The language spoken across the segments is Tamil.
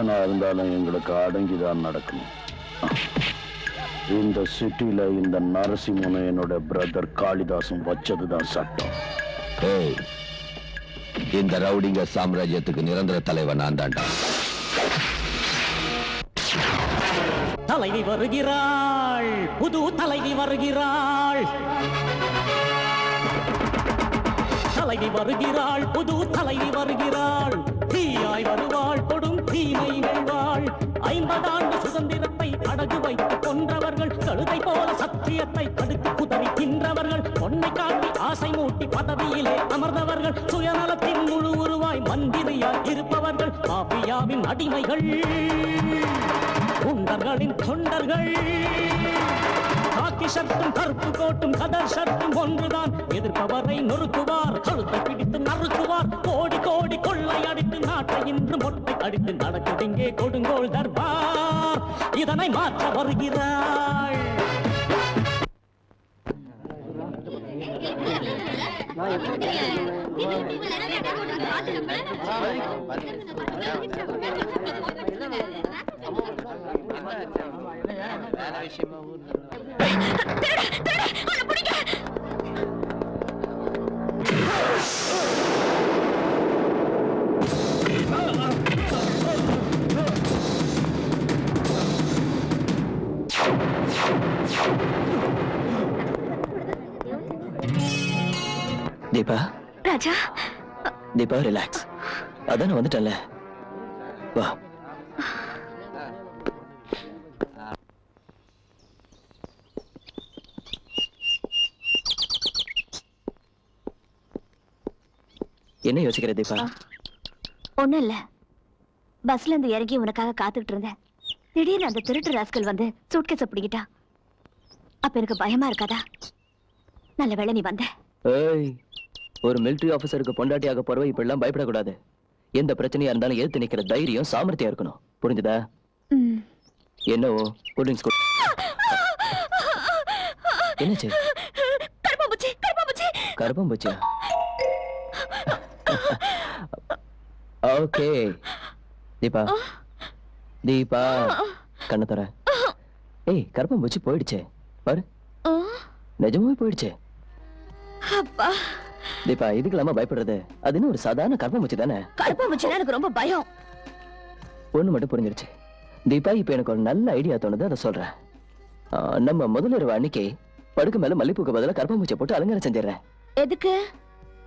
என்னனா இருந்தாலும் எங்களுக்கு அடங்கிதான் நடக்கணும். இந்த சிட்டில இந்த நரசிம்மனும் என்னோட பிரதர் காளிதாசும் வச்சதுதான் சட்டம். இந்த ரவுடிங்க சாம்ராஜ்யத்துக்கு நிரந்தர தலைவன் நான் தாண்டா. தலைவி வருகிறாள், புது தலைவி வருகிறாள். தலைவி வருகிறாள், புது தலைவி வருகிறாள். தீயாய் வருவாள், கொடும் தீமை வெல்வாள். 50 ஆண்டு சுதந்திரத்தை அடகு வைத்து கொன்றவர்கள், கழுதை போல சத்தியத்தை தடுத்து குதறி தின்றவர்கள், பொன்னை காட்டி ஆசை மூட்டி பதவியிலே அமர்ந்தவர்கள், சுயநலத்தின் முழு உருவாய் மந்திரியாய் இருப்பவர்கள், மாபியாவின் அடிமைகள், குண்டர்களின் தொண்டர்கள். காக்கி ஷர்ட்டும் கருப்பு கோட்டும் கதர் ஷர்ட்டும் ஒன்றுதான். எதிர்ப்பவரை நொறுக்குவார், கழுத்தை பிடித்து நறுக்குவார். கோடி கோடி கொள்ளை அடித்து நாட்டை இன்று மொட்டை அடித்து நடக்குது இங்கே கொடுங்கோல் தர்பார். இதனை மாற்ற வருகிறாள். தீபா, ராஜா, தீபா ரிலாக்ஸ். அதான் வந்துட்டல, வா. என்ன யோசிக்கிற தீபா? ஒண்ணும் இல்ல. பஸ்ல இருந்து இறங்கி உனக்காக காத்துட்டு இருந்தேன். திடீர்னு அந்த திருட்டு ராஸ்கல் வந்து சூட்கேஸ பிடிக்கிட்டா. அப்ப எனக்கு பயமா இருக்காதா? நல்ல வேளை நீ வந்த. ஏய், ஒரு மிலிட்டரி ஆபீசருக்கு பொண்டாட்டியாக போறவ இப்ப எல்லாம் பயப்படக்கூடாது. எந்த பிரச்சனையா இருந்தாலும் ஏத்து நிக்கிற தைரியம் சாமர்த்தியம் இருக்கணும். புரிஞ்சுதா? என்னவோ கூல்ட்ரிங்க்ஸ் என்னாச்சு? கருப்பாம்பூச்சி, கருப்பாம்பூச்சி. கருப்பாம்பூச்சியா? ஓகே தீபா, தீபா கண்ண தர. ஏய், கருப்பாம்பூச்சி போயிடுச்சே பாரு, நிஜமாவே போயிடுச்சே. அப்பா தீபா, இதுக்கெல்லாம பயப்படுறது? அது இன்னும் ஒரு சாதாரண கருப்பாம்பூச்சி தானே. கருப்பாம்பூச்சினா எனக்கு ரொம்ப பயம். ஒண்ணு மட்டும் புரிஞ்சிருச்சு தீபா, இப்ப எனக்கு ஒரு நல்ல ஐடியா தோணுது, அதை சொல்றேன். நம்ம முதலிரவு அன்னைக்கு படுக்க மேல மல்லிப்பூக்கு பதிலா கருப்பாம்பூச்சியை போட்டு அலங்காரம் செஞ்சிடறேன். எதுக்கு?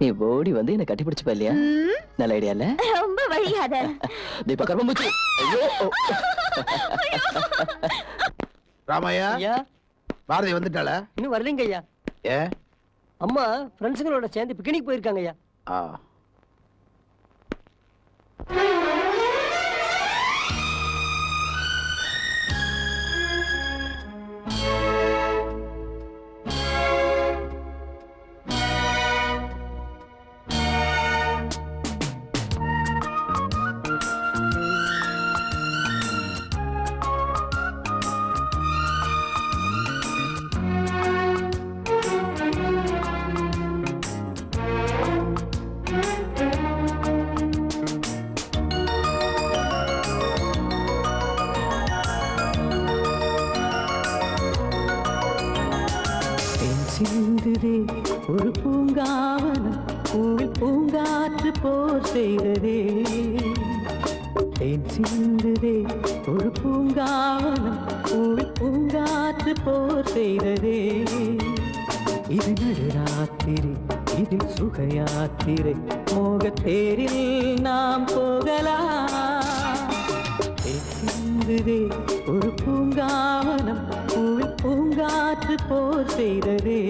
நீ ஓடி வந்து என்ன கட்டி பிடிச்சுப்ப இல்லையா? நல்ல ஐடியா இல்ல? ரொம்ப வழியாத. தீபா, கருப்பாம்பூச்சி. ஐயோ, ராமையா, பாரதி வந்துட்டாளா? இன்னும் வரலங்க ஐயா. ஏ, அம்மா ஃப்ரெண்ட்ஸுங்களோட சேர்ந்து பிக்னிக் போயிருக்காங்க ஐயா. சிந்துதே ஒரு பூங்காவனம், பூவில் பூங்காற்று போர் செய்ததே. தேன் சிந்துதே ஒரு பூங்காவனம், பூவில் பூங்காற்று போர் செய்ததே. இது நடுராத்திரி, இதில் சுகயாத்திரை, மோகத்தேரில் நாம் போகலாம். தேன் சிந்துதே ஒரு பூங்காவனம், பூவில் பூங்காற்று போர் செய்ததே.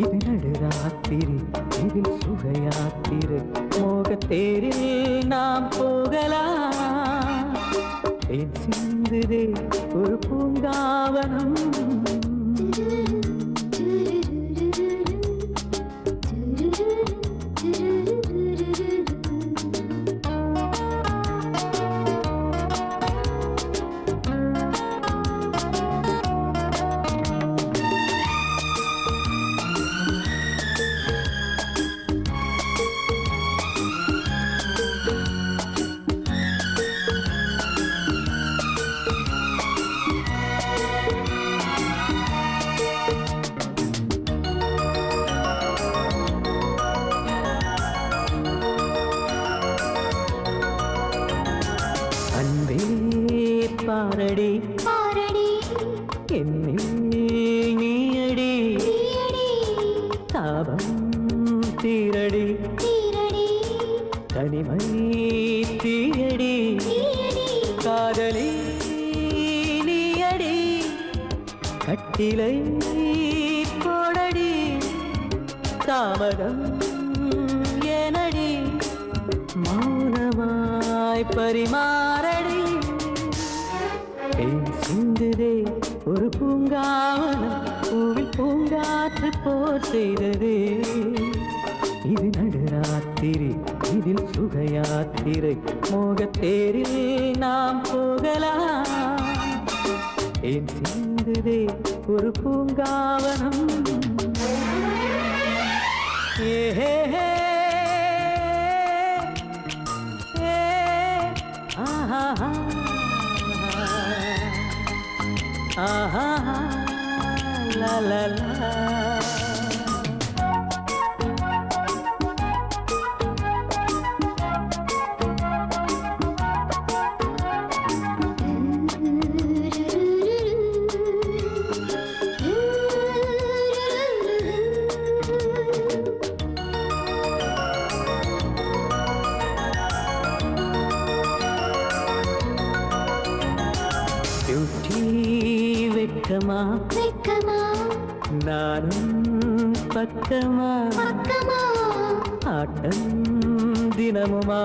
இது நடுராத்திரி, இதில் சுகயாத்திரை, மோகத்தேரில் நாம் போகலாம். தேன் சிந்துதே ஒரு பூங்காவனம். அன்பே பாரடி என்னில் நீயடி தாபம் தீரடி தனிமை தீயடி காதலி நீயடி கட்டிலை போடடி தாமதம் எனடி மௌனமாய் பரிமாறடி தேன் சிந்துதே ஒரு பூங்காவனம் பூவில் பூங்காற்று போர் செய்ததே இது நடுராத்திரி இதில் சுகயாத்திரை மோகத்தேரில் நாம் போகலாம் தேன் சிந்துதே ஒரு பூங்காவனம் ஏஹே ஆஹா ஆஹா லா லா லா வெக்கமா நானும் பக்கமா ஆட்டம் தினமுமா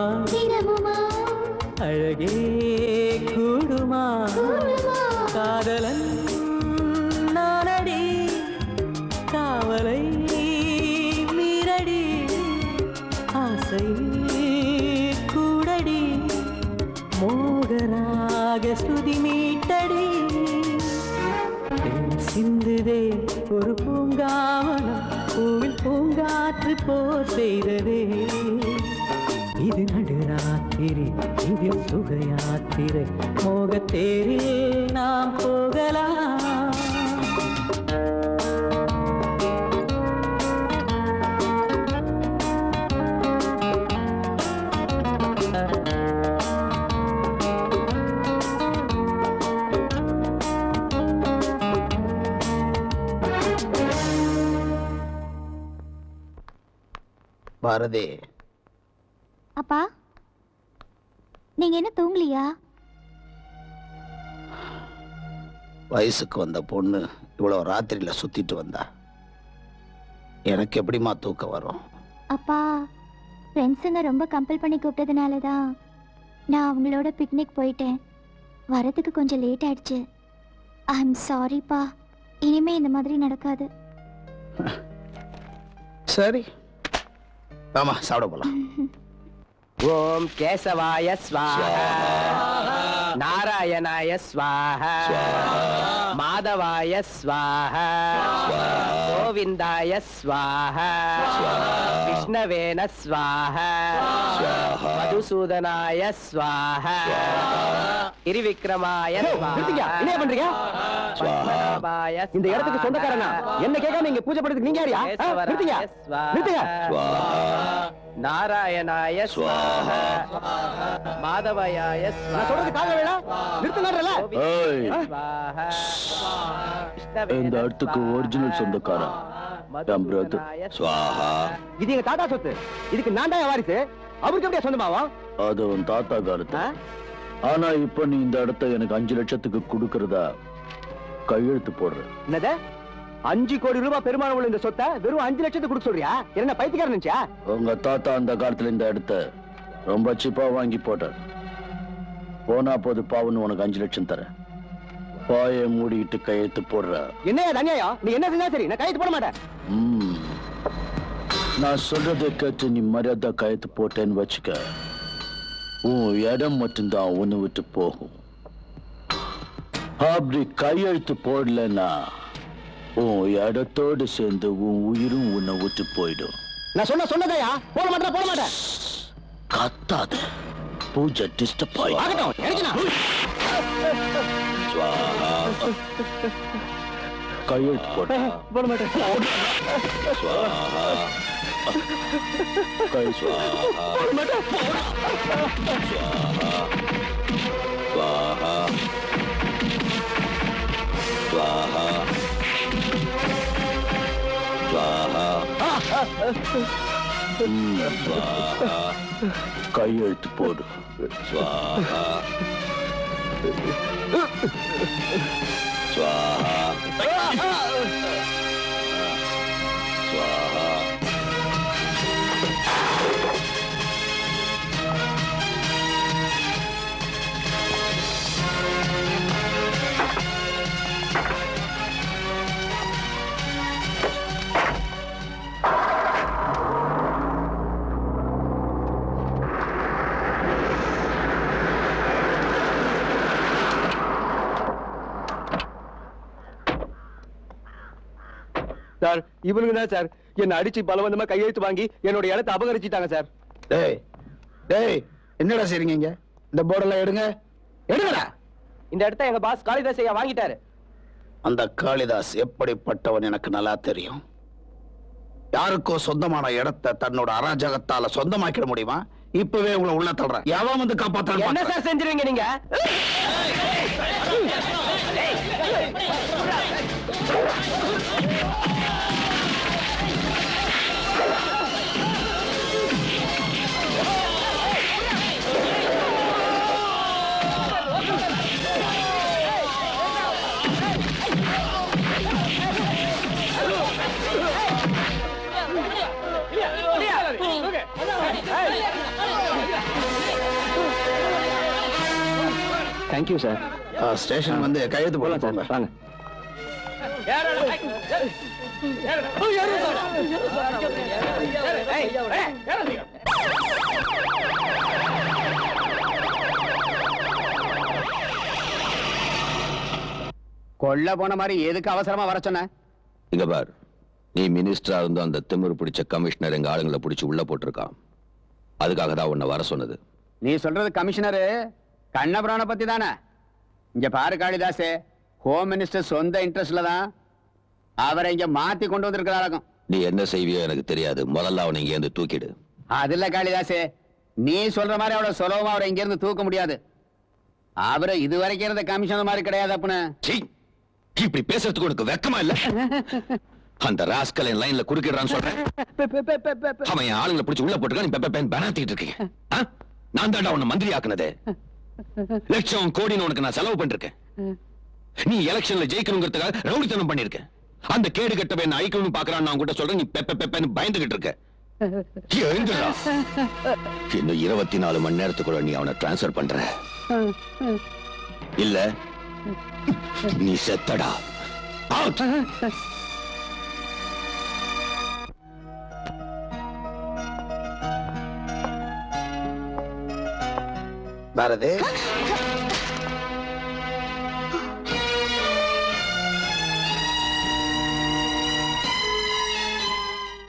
அழகே கூடுமா காதலன் நானடி காவலை மீறடி ஆசை கூடடி மோகராக ஸ்ருதி மீட்டடி சிந்துதே ஒரு பூங்காவனம் பூவில் பூங்காற்று போர் செய்ததே இது நடுராத்திரி இதில் சுகயாத்திரை மோகத்தேரில் நாம் போகலாம் பாரதி, அப்பா நீங்க என்ன தூங்கலையா? வயசுக்கு வந்த பொண்ணு இவ்வளவு ராத்திரியில சுத்திட்டு வந்தா எனக்கு எப்படிமா தூக்கம் வரும்? அப்பா ஃப்ரெண்ட்ஸுங்க ரொம்ப கம்பல் பண்ணி கூப்பிட்டதுனாலதான் நான் அவங்களோட பிக்னிக் போயிட்டேன். வரதுக்கு கொஞ்சம் லேட் ஆயிடுச்சு. ஐ எம் சாரிப்பா. இனிமே இந்த மாதிரி நடக்காது. சரி ஆமா, சாப்பிட போலாம். ஓம் கேசவாய ஸ்வாஹா நாராயணாய ஸ்வாஹா மாதவாய ஸ்வாஹா கோவிந்தாய ஸ்வாஹா விஷ்ணவேன ஸ்வாஹா மதுசூதனாய ஸ்வாஹா கிரிவிக்ரமாய ஸ்வாஹா. என்ன பண்றீங்க? இந்த இடத்துக்கு சொந்தக்காரனா என்ன கேட்காம இங்க பூஜை பண்றதுக்கு நீங்க யாரியா? நிறுத்துங்க நிறுத்துங்க. நாராயணாய ஸ்வாஹா மாதவாய ஸ்வாஹா. நான் சொல்றது காதுல விழ நிறுத்துங்கறல. இந்த இடத்துக்கு ஒரிஜினல் சொந்தக்காரன் என் பிரதர் ஸ்வாஹா. இது எங்க தாத்தா சொத்து. இதுக்கு நான் தான் வாரிசு. அவருக்கு எப்படியா சொந்தமாவும்? அது உன் தாத்தா காலத்து. ஆனா இப்ப நீ இந்த இடத்த எனக்கு 5 லட்சத்துக்கு கொடுக்கறதா கையெழுத்து போடுற. என்னது? 5 கோடி ரூபாய் பெருமானம் உள்ள இந்த சொத்தை வெறும் 5 லட்சத்துக்கு கொடுக்க சொல்றியா? என்ன பைத்தியக்காரன் நினைச்சா? உங்க தாத்தா அந்த காலத்துல இந்த இடத்த ரொம்ப சீப்பா வாங்கி போட்டார். போனா போது பாவன்னு உனக்கு 5 லட்சம் தரேன். பாய மூடிக்கிட்டு கையெழுத்து போடுற. என்ன அநியாயம்? நீ என்ன செஞ்சா சரி, நான் கையெழுத்து போட மாட்டேன். நான் சொல்றதை கேட்டு நீ மரியாதை கையெழுத்து போட்டேன்னு வச்சுக்க, உன் இடம் மட்டும்தான் உன்னை விட்டு போகும். அப்படி கையெழுத்து போடலன்னா உன் இடத்தோடு சேர்ந்து உன் உயிரும் உன்னை விட்டு போயிடும். நான் சொன்னதையா போட மாட்டேன். கத்தாத, பூஜை டிஸ்டர்ப் ஆயிடும். கையெழுத்து போட மாட்டேன். கை சுவாஹா. கையெழுத்து போடு. ஸ்வாஹா ஸ்வாஹா ஸ்வாஹா. சார் இவனுங்க தான் சார் என்ன அடிச்சு பலவந்தமா கையெழுத்து வாங்கி என்னோட இடத்தை அபகரிச்சிட்டாங்க சார். டேய் டேய் என்னடா செய்றீங்க இங்க? இந்த போர்டெல்லாம் எடுங்க, எடுங்கடா. இந்த இடத்த எங்க பாஸ் காளிதாஸ் ஐயா வாங்கிட்டாரு. அந்த காளிதாஸ் எப்படிப்பட்டவன் எனக்கு நல்லா தெரியும். யாருக்கோ சொந்தமான இடத்தை தன்னோட அராஜகத்தால சொந்தமாக்கிட முடியுமா? இப்பவே உங்களை உள்ள தள்ளுறேன். எவன் வந்து என்ன காப்பாத்த சார் செஞ்சிருவீங்க நீங்க? Thank you sir. ஸ்டேஷன் வந்து கையெழுத்து போலாம் சார், போடலாம். வாங்க. கொல்ல போன மாதிரி எதுக்கு அவசரமா வர சொன்ன? இங்க பார், நீ மினிஸ்டரா இருந்த அந்த திமிரு பிடிச்ச கமிஷனர் எங்க ஆளுங்களை பிடிச்சு உள்ள போட்டிருக்கான். அதுக்காக தான் உன்னை வர சொன்னது. நீ சொல்றது கமிஷனரு கண்ணபுரான பத்தி தானே? இங்க பாரு காளிதாஸ், ஹோம் மினிஸ்டர் சொந்த இன்ட்ரெஸ்ட்ல தான் அவரை இங்க மாத்தி கொண்டு வந்திருக்கிறாராக்கும். நீ என்ன செய்வியோ எனக்கு தெரியாது. முதல்ல அவனை இங்க இருந்து தூக்கிடு. அதுல காளிதாஸ், நீ சொல்ற மாதிரி அவ்வளவு சுலபமா அவரை இங்க இருந்து தூக்க முடியாது. அவரை இதுவரைக்கும் இருந்த கமிஷனர் மாதிரி கிடையாது. அப்புன்னு சீ, இப்படி பேசுறதுக்கு உனக்கு வெக்கமா இல்ல? அந்த ராஸ்கல் என் லைன்ல குறுக்கிடுறான்னு சொல்றேன். அவன் என் ஆளுங்களை பிடிச்சு உள்ள போட்டுருக்கான். நீ பெப்ப பேனாத்திட்டு இருக்கீங்க. நான் தாண்டா உன்னை மந்திரி ஆக்குனதே. லட்சம் கோடின்னு உனக்கு நான் செலவு பண்ணிருக்கேன். நீ எலெக்ஷன்ல ஜெயிக்கணுங்கிறதுக்காக ரவுடித்தனம் பண்ணிருக்க. அந்த கேடு கட்டவை என்ன அழிக்கணும்னு பாக்குறான்னு நான் கூட சொல்றேன். நீ பெப்பன்னு பயந்துகிட்டு இருக்க. எழுந்துடா. இன்னும் 24 மணி நேரத்துக்குள்ள நீ அவனை டிரான்ஸ்பர் பண்ற. இல்ல நீ செத்தடா. அவுட். பாரதி,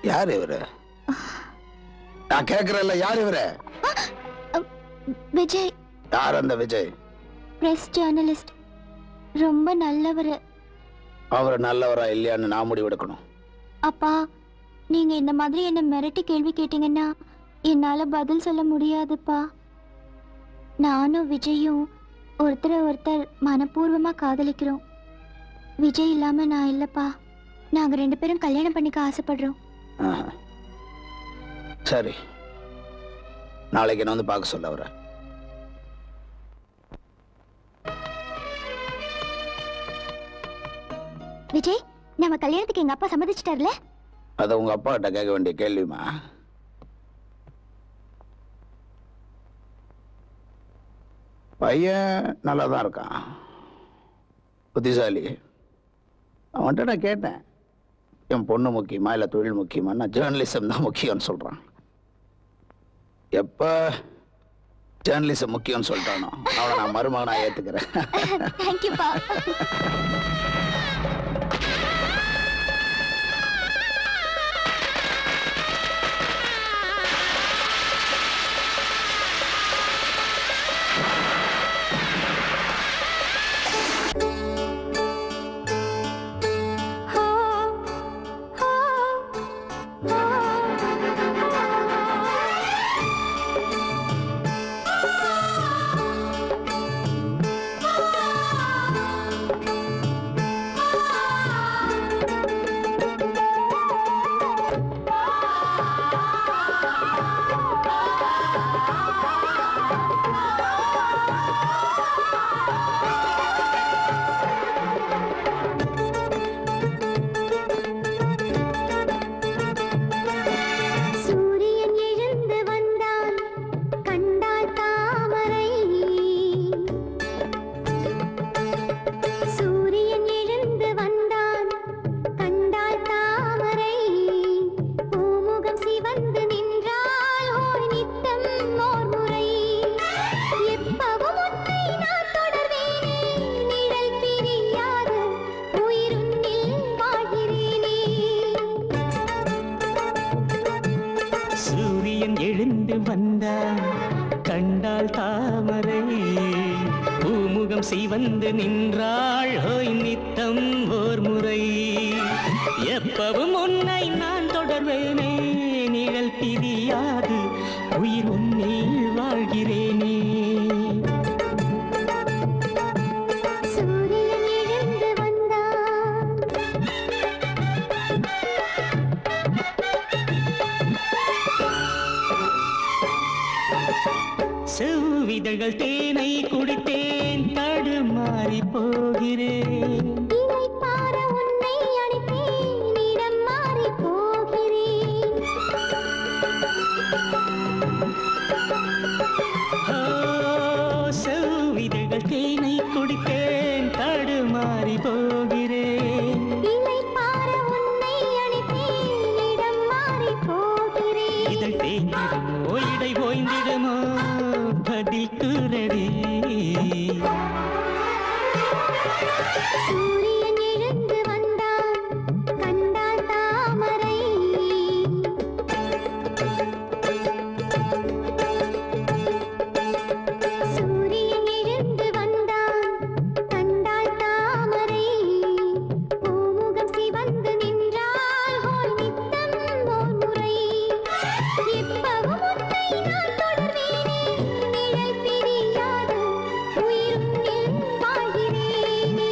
யார் இவரு? நான் கேக்குறேன்ல, யார் இவரு? விஜய். யார் அந்த விஜய்? Press journalist. ரொம்ப நல்லவரு. அவர் நல்லவரா இல்லையான்னு நான் முடிவெடுக்கணும். அப்பா, நீங்க இந்த மாதிரி என்ன மிரட்டி கேள்வி கேட்டீங்கன்னா என்னால பதில் சொல்ல முடியாதுப்பா. நானும் விஜயும் ஒருத்தர் மனப்பூர்வமா காதலிக்கிறோம். விஜய் இல்லாம நான் இல்லப்பா. நாங்க 2 பேரும் கல்யாணம் பண்ணிக்க ஆசைப்படுறோம். ஆஹா. சரி, நாளைக்கு என்ன வந்து பார்க்க சொல்ல அவரை. விஜய், நம்ம கல்யாணத்துக்கு எங்க அப்பா சம்மதிச்சிட்டார்ல? அதை உங்க அப்பா கிட்ட கேட்க வேண்டிய கேள்விமா. பையன் நல்லாதான் இருக்கான், புத்திசாலி. அவன்கிட்ட நான் கேட்டேன், என் பொண்ணு முக்கியமா இல்ல தொழில் முக்கியமா? நான் ஜேர்னலிசம் தான் முக்கியம்னு சொல்றான். எப்ப ஜேர்னலிசம் முக்கியம்னு சொல்லிட்டானோ அவனை நான் மருமகனா ஏத்துக்கிறேன். தேங்க்யூப்பா. சிவந்து நின்றாள் ஹோய் நித்தம் ஓர் முறை. எப்பவும் உன்னை நான் தொடர்வேனே, நிழல் பிரியாது உயிர் உன்னில் வாழ்கிறேனே. செவ்விதழ்கள் தேனை குடித்தேன், தடுமாறி போகிறேன். செவ்விதழ்கள் தேனை குடித்தேன், தடுமாறி போகிறேன். இதழ் தேங்கிடுமோ இடை ஓய்ந்திடுமோ பதில் கூறடி. சூரியன் எழுந்து வந்தான், கண்டான் தாமரை. சூரியன் எழுந்து வந்தான், கண்டான் தாமரை. பூமுகம் சிவந்து நின்றாள் ஹோய் நித்தம் ஓர் முறை. எப்பவும் உன்னை நான் தொடர்வேனே, நிழல் பிரியாது உயிருன்னில் வாழ்கிறேனே.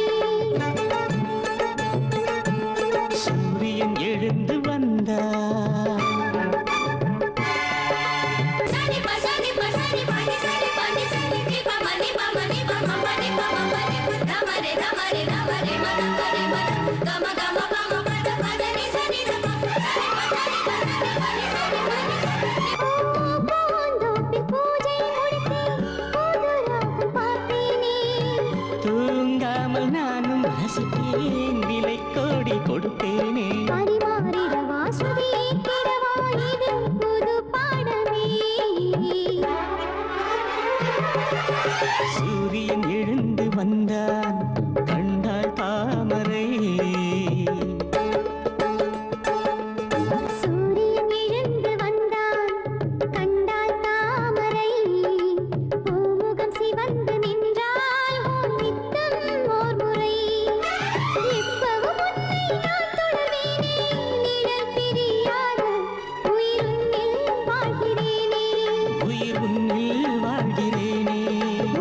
சூரியன் எழுந்து வந்தார். தூங்காமல் நானும் ரசித்தேன், விலை கோடி கொடுத்தேனே. சூரியன் எழுந்து வந்தான், கண்டாள் தாமரை. சூரியன் எழுந்து வந்தான், கண்டாள் தாமரை. பூமுகம் சிவந்து நின்றாள் ஹோய் நித்தம் ஓர் முறை. எப்பவும் உன்னை நான் தொடர்வேனே, நிழல் பிரியாது உயிருன்னில் வாழ்கிறேனே. உயிர் உன்னில் வாழ்கிறேனே,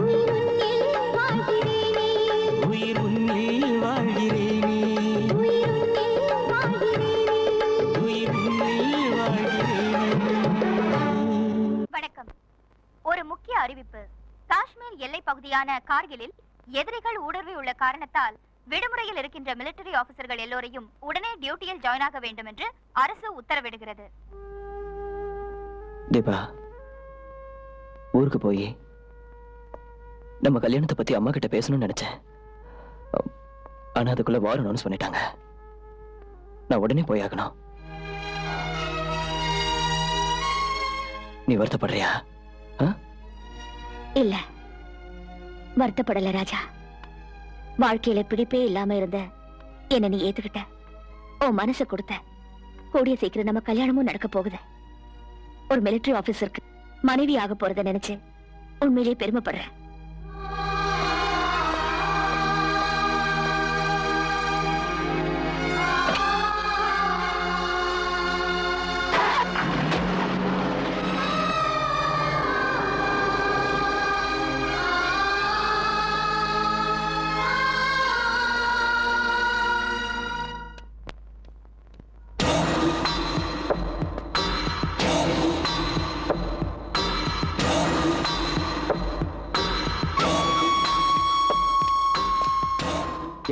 உயிருன்னில் வாழ்கிறேனே. உயிர் உன்னில் வாழ்கிறேனே, உயிருன்னில் வாழ்கிறேனே. உயிர் உன்னில் வாழ்கிறேனே. வணக்கம். ஒரு முக்கிய அறிவிப்பு. காஷ்மீர் எல்லை பகுதியான கார்கிலில் எதிரிகள் ஊடுருவி உள்ள காரணத்தால் விடுமுறையில் இருக்கின்ற மிலிட்டரி ஆபீசர்கள் எல்லோரையும் உடனே டியூட்டியில் ஜாயின் ஆக வேண்டும் என்று அரசு உத்தரவிடுகிறது. தீபா, ஊருக்கு போய் நம்ம கல்யாணத்தை பத்தி அம்மா கிட்ட பேசணும்னு நினைச்சேன். ஆனா அதுக்குள்ள வார் அனௌன்ஸ் பண்ணிட்டாங்க. நான் உடனே போய் ஆகணும். நீ வருத்தப்படுறியா? இல்ல, வருத்தப்படல ராஜா. வாழ்க்கையில பிடிப்பே இல்லாம இருந்த என்ன நீ ஏத்துக்கிட்ட, உன் மனசை கொடுத்த. கூடிய சீக்கிரம் நம்ம கல்யாணமும் நடக்க போகுது. ஒரு மிலிட்டரி ஆபீசருக்கு மனைவி ஆக போறத நினைச்சு உண்மையிலேயே பெருமைப்படுறேன்.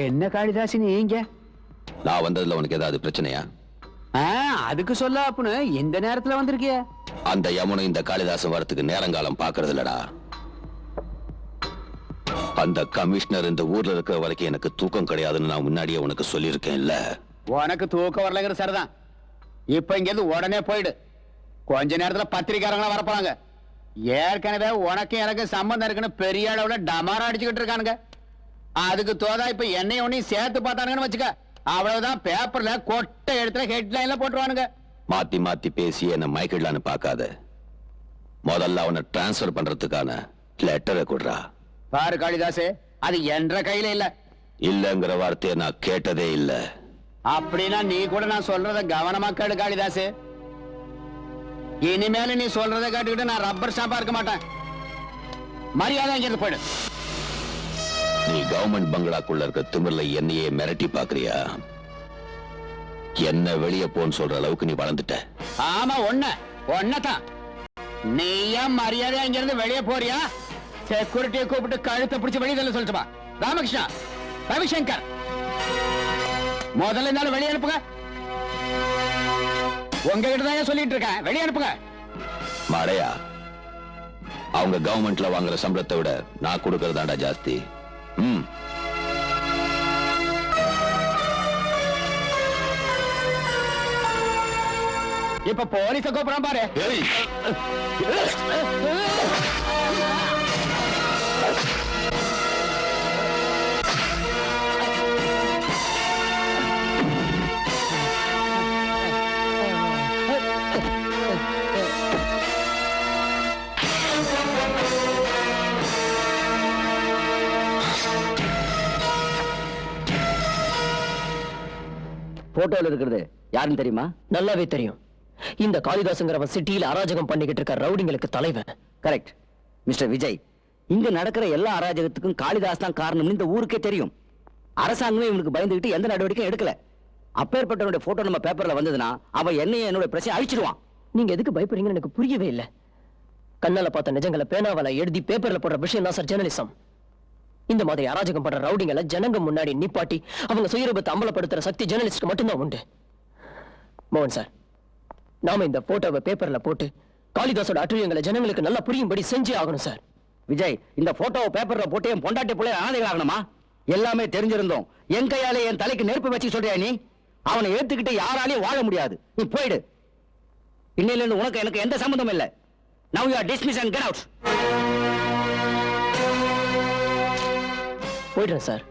என்ன காளிதாசி நீங்க? நான் வந்ததுல உனக்கு ஏதாவது பிரச்சனையா? அதுக்கு சொல்ல அப்புன்னு இந்த நேரத்துல வந்திருக்கிய? அந்த யமுனை இந்த காளிதாசன் வரத்துக்கு நேரங்காலம் பாக்குறது இல்லடா. அந்த கமிஷனர் இந்த ஊர்ல இருக்கிற வரைக்கும் எனக்கு தூக்கம் கிடையாதுன்னு நான் முன்னாடியே உனக்கு சொல்லியிருக்கேன் இல்ல? உனக்கு தூக்கம் வரலங்கிற சரிதான். இப்ப இங்க இருந்து உடனே போயிடு. கொஞ்ச நேரத்துல பத்திரிக்காரங்களா வரப்பாங்க. ஏற்கனவே உனக்கு எனக்கு சம்பந்தம் இருக்குன்னு பெரிய அளவுல டமாரா அடிச்சுக்கிட்டு இருக்கானுங்க. அதுக்கு தோதா இப்ப என்னையும் உன்னையும் சேர்த்து பார்த்தானுங்கன்னு வச்சுக்க, அவ்வளவுதான். பேப்பர்ல கொட்டை எடுத்துல ஹெட்லைன்ல போட்டுருவானுங்க. மாத்தி மாத்தி பேசி என்ன மயக்கிடலான்னு பாக்காத. முதல்ல அவனை டிரான்ஸ்பர் பண்றதுக்கான லெட்டரை கொடுறா. பாரு காளிதாசே, அது என்ற கையில இல்ல. இல்லங்கிற வார்த்தையை நான் கேட்டதே இல்ல. அப்படின்னா நீ கூட நான் சொல்றத கவனமா கேளு காளிதாஸ். இனிமேல நீ சொல்றத கேட்டுக்கிட்டு நான் ரப்பர் ஸ்டாம்பா இருக்க மாட்டேன். மரியாதை இங்கிருந்து போயிடு. நீ கவர்மெண்ட் பங்களாக்குள்ள இருக்க திமிர்ல என்னையே மிரட்டி பாக்குறியா? என்ன வெளிய போன்னு சொல்ற அளவுக்கு நீ வளர்ந்துட்ட. ஆமா, ஒன்னதான். நீயா மரியாதை இங்கிருந்து வெளியே போறியா? செக்யூரிட்டியை கூப்பிட்டு கழுத்தை பிடிச்சு வெளியே தள்ள சொல்லிட்டுமா. ராமகிருஷ்ணா, ரவிசங்கர், முதல்ல இருந்தாலும் வெளியே அனுப்புங்க. உங்ககிட்ட தான் சொல்லிட்டு இருக்கேன், வெளியே அனுப்புங்க. மாடையா, அவங்க கவர்மெண்ட்ல வாங்குற சம்பளத்தை விட நான் கொடுக்கறதாண்டா ஜாஸ்தி. இப்ப போலீஸ கூப்பிடாம பாரு. போட்டோல இருக்கிறது யாருன்னு தெரியுமா? நல்லாவே தெரியும். இந்த காளிதாசுங்கிறவன் சிட்டியில அராஜகம் பண்ணிக்கிட்டு இருக்க ரவுடிங்களுக்கு தலைவன். Correct mister Vijay. இங்க நடக்கிற எல்லா அராஜகத்துக்கும் காளிதாஸ் தான் காரணம்னு இந்த ஊருக்கே தெரியும். அரசாங்கமே இவனுக்கு பயந்துகிட்டு எந்த நடவடிக்கையும் எடுக்கல. அப்பேற்பட்டவனுடைய போட்டோ நம்ம பேப்பர்ல வந்ததுன்னா அவன் என்னைய என்னோட பிரச்சனை அழிச்சிடுவான். நீங்க எதுக்கு பயப்படுறீங்கன்னு எனக்கு புரியவே இல்லை. கண்ணால பார்த்த நிஜங்களை பேனாவால எழுதி பேப்பர்ல போடுற விஷயம் தான் சார் ஜெர்னலிசம். இந்த மாதிரி அராஜகம் பண்ற ரவுடிங்களை ஜனங்க முன்னாடி நிப்பாட்டி அவங்க சுயரூபத்தை அம்பலப்படுத்துற சக்தி ஜெர்னலிஸ்ட்க்கு மட்டும்தான் உண்டு. மோகன் சார், நாம இந்த போட்டோவை பேப்பர்ல போட்டு காளிதாசோட அட்டுழியங்களை ஜனங்களுக்கு நல்லா புரியும்படி செஞ்சே ஆகணும் சார். விஜய், இந்த போட்டோவை பேப்பர்ல போட்டு என் பொண்டாட்டி பிள்ளை அனாதைகள் ஆகணுமா? எல்லாமே தெரிஞ்சிருந்தோம். என் கையாலே என் தலைக்கு நெருப்பு வச்சு சொல்றியா நீ? அவனை ஏத்துக்கிட்டு யாராலையும் வாழ முடியாது. நீ போயிடு. இன்னையில இருந்து உனக்கு எனக்கு எந்த சம்பந்தம் இல்லை. Now you are dismissed and get out. போயிடுறேன் சார்.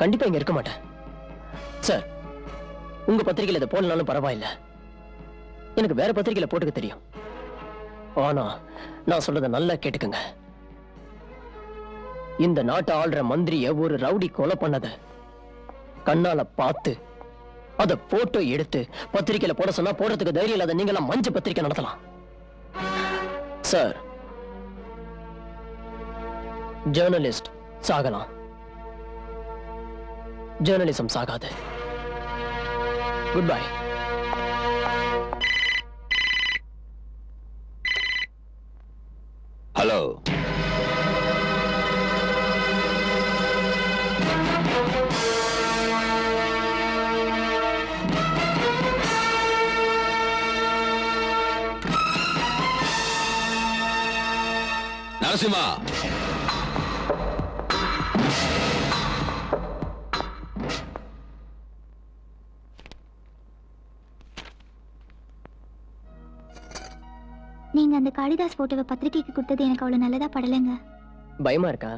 கண்டிப்பா இங்க இருக்க மாட்டேன் சார். உங்க பத்திரிகையில இதை போடனாலும் பரவாயில்ல. எனக்கு வேற பத்திரிகையில போட்டுக்க தெரியும். ஆனா நான் சொல்றத நல்லா கேட்டுக்கங்க. இந்த நாட்டை ஆள்ற மந்திரிய ஒரு ரவுடி கொலை பண்ணத கண்ணால பார்த்து அத போட்டோ எடுத்து பத்திரிகையில போட சொன்னா போடுறதுக்கு தைரியம் இல்லாத நீங்க எல்லாம் மஞ்ச பத்திரிகை நடத்தலாம் சார். ஜேர்னலிஸ்ட் சாகலாம், ஜேர்னலிசம் சாகாது. Good bye. ஹலோ, நரசிம்மா, நீங்க அந்த காளிதாஸ் போட்டோவை பத்திரிகைக்கு கொடுத்தது எனக்கு அவ்வளவு நல்லதா படலைங்க. பயமா இருக்கா?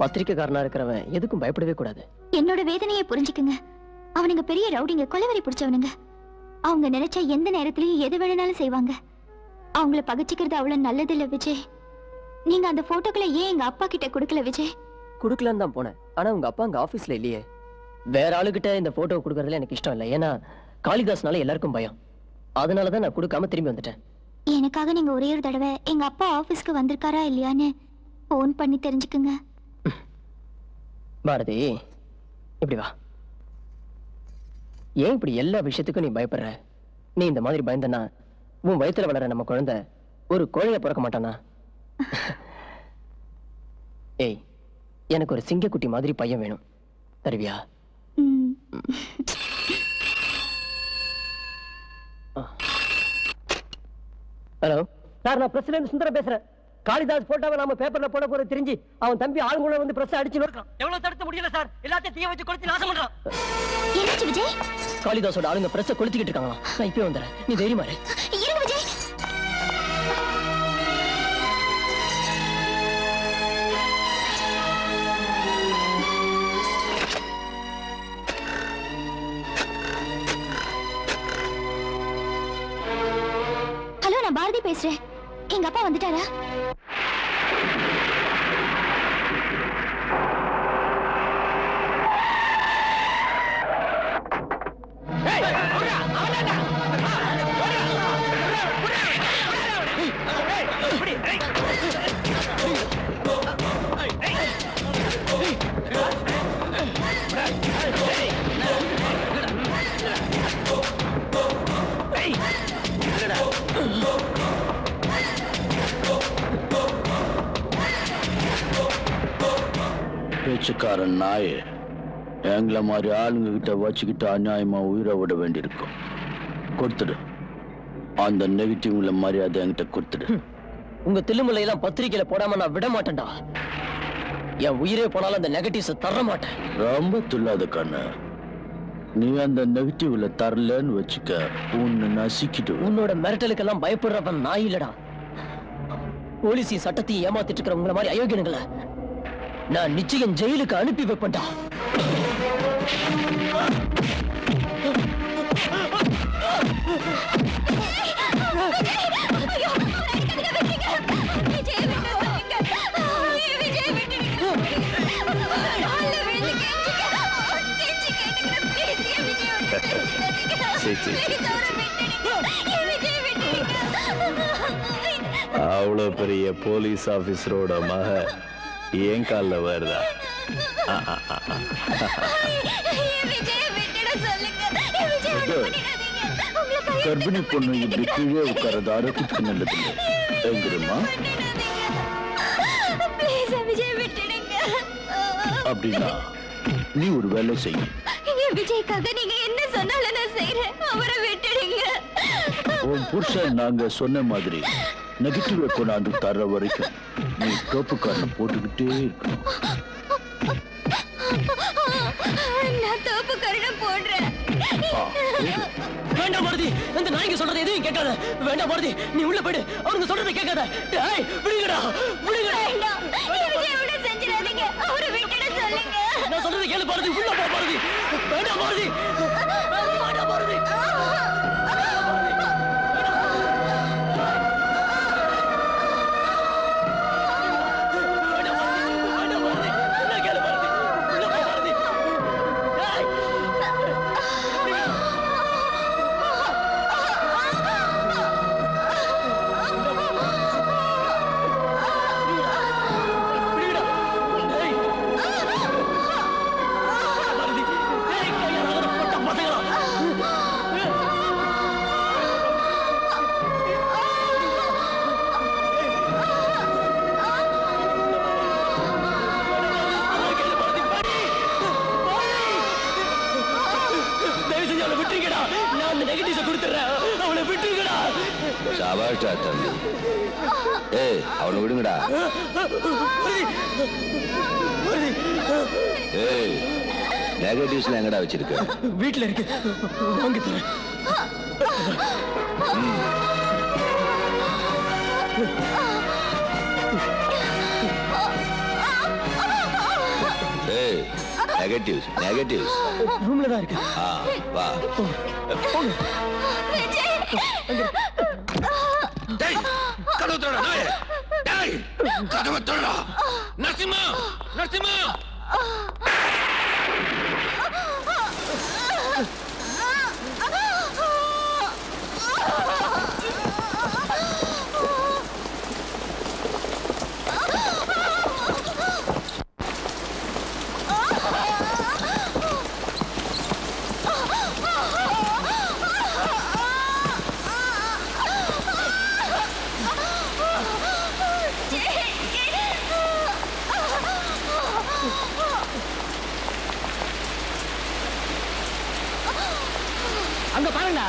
பத்திரிக்கைக்காரனா இருக்கிறவன் எதுக்கும் பயப்படவே கூடாது. என்னோட வேதனையை புரிஞ்சுக்குங்க. அவனுங்க பெரிய ரவுடிங்க, கொலைவரி பிடிச்சவனுங்க. அவங்க நினைச்சா எந்த நேரத்திலயும் எது வேணும்னாலும் செய்வாங்க. அவங்கள பகிச்சுக்கிறது அவ்வளவு நல்லது இல்ல விஜய். நீங்க அந்த போட்டோக்களை ஏன் எங்க அப்பா கிட்ட கொடுக்கல விஜய்? குடுக்கலான்னு தான் போனேன். ஆனா உங்க அப்பா அங்க ஆபீஸ்ல இல்லையே. வேற ஆளுகிட்ட இந்த போட்டோ கொடுக்கறதுல எனக்கு இஷ்டம் இல்லை. ஏன்னா காளிதாஸ்னால எல்லாருக்கும் பயம். அதனாலதான் நான் கொடுக்காம திரும்பி வந்துட்டேன். எனக்காக நீங்க ஒரே ஒரு தடவை எங்க அப்பா ஆபீஸ்க்கு வந்திருக்காரா இல்லையான்னு போன் பண்ணி தெரிஞ்சுக்குங்க. பாரதி, இப்படி வா. ஏன் இப்படி எல்லா விஷயத்துக்கும் நீ பயப்படுற? நீ இந்த மாதிரி பயந்தனா உன் வயித்துல வளர நம்ம குழந்தை ஒரு கோழைய பிறக்க மாட்டானா? ஏய், எனக்கு ஒரு சிங்கக்குட்டி மாதிரி பையன் வேணும். தருவியா? ஹலோ சார், நான் பிரஸ்ல இருந்து சுந்தரம் பேசுறேன். காளிதாஸ் போட்டோவை நாம பேப்பர்ல போட போற தெரிஞ்சு அவன் தம்பி ஆளுங்கள வந்து பிரஸ் அடிச்சு நோக்கான். எவ்வளவு தடுக்க முடியல சார். எல்லாத்தையும் தீய வச்சு கொளுத்தி நாசம் பண்றான். என்னாச்சு விஜய்? காளிதாஸோட ஆளுங்க பிரஸ் கொளுத்திக்கிட்டு இருக்காங்களா? நான் இப்பவே வந்துறேன். நீ தைரியமா இரு. இருங்க விஜய். ஹலோ, நான் பாரதி பேசுறேன். எங்க அப்பா வந்துட்டாரா? பேச்சுக்காரன் நாயே, எங்களை மாதிரி ஆளுங்க கிட்ட வச்சுக்கிட்டு அநியாயமா உயிரை விட வேண்டியிருக்கும். கொடுத்துடு, அந்த நெகட்டிவ்ல மரியாதை என்கிட்ட கொடுத்துடு. உங்க தில்லுமுல்லையெல்லாம் பத்திரிக்கையில போடாம நான் விட மாட்டேன்டா. என் உயிரே போனாலும் அந்த நெகட்டிவ்ஸை தர மாட்டேன். ரொம்ப துள்ளாத கண்ணு. நீ அந்த நெகட்டிவ்ல தரலன்னு வச்சுக்க, உன்னை நசிக்கிட்டு. உன்னோட மிரட்டலுக்கெல்லாம் பயப்படுறவன் நான் இல்லடா. போலீஸையும் சட்டத்தையும் ஏமாத்திட்டு இருக்கிற உங்களை மாதிரி அயோக்கியனுங்களை நான் நிச்சயம் ஜெயிலுக்கு அனுப்பி வைப்பேன்டா. அவ்வளவு பெரிய போலீஸ் ஆபீசரோட மக ஏன் கால்ல வருதா? கர்ப்பிணி பொண்ணு இப்படி கீழே உட்காரது ஆரோக்கியத்துக்கு நல்லதில்லை. எங்கிருமா? அப்படின்னா நீ ஒரு வேலை செய்ய. விஜய்க்காக நீங்க என்ன சொன்னாலும் நான் செய்றேன். அவரை விட்டுடுங்க. உன் புருஷன் நாங்க சொன்ன மாதிரி நெகட்டிவ் கொண்டாந்து தர்ற வரைக்கும் நீ தோப்புக்காரன் போட்டுக்கிட்டே இருக்கணும். நான் தோப்புக்காரன் போடுறேன். வேண்டாம் பாரதி, அந்த நாய்க்கு சொல்றது எதையும் கேட்காத. வேண்டாம் பாரதி, நீ உள்ள போயிடு. அவனுங்க சொல்றதை கேட்காத. டேய், விடுங்கடா, விடுங்கடா. விஜய் விட செஞ்சிடாதீங்க. அவரை விட்டுட சொல்லுங்க. நான் சொல்றதை கேளு பாரதி, உள்ள போ பாரதி. வேண்டாம் பாரதி, வேண்டாம் பாரதி. அவனை விடுங்கடா. நெகட்டிவ்ஸ்ல எங்கடா வச்சிருக்க? வீட்டுல இருக்கு, வாங்கி தரேன். நெகட்டிவ்ஸ் நெகட்டிவ்ஸ் ரூம்ல தான் இருக்கு. வா. டேய், கதவு திறடா நாயே. டேய், கதவு திறடா. நரசிம்மா, நரசிம்மா. அங்க பாருங்க.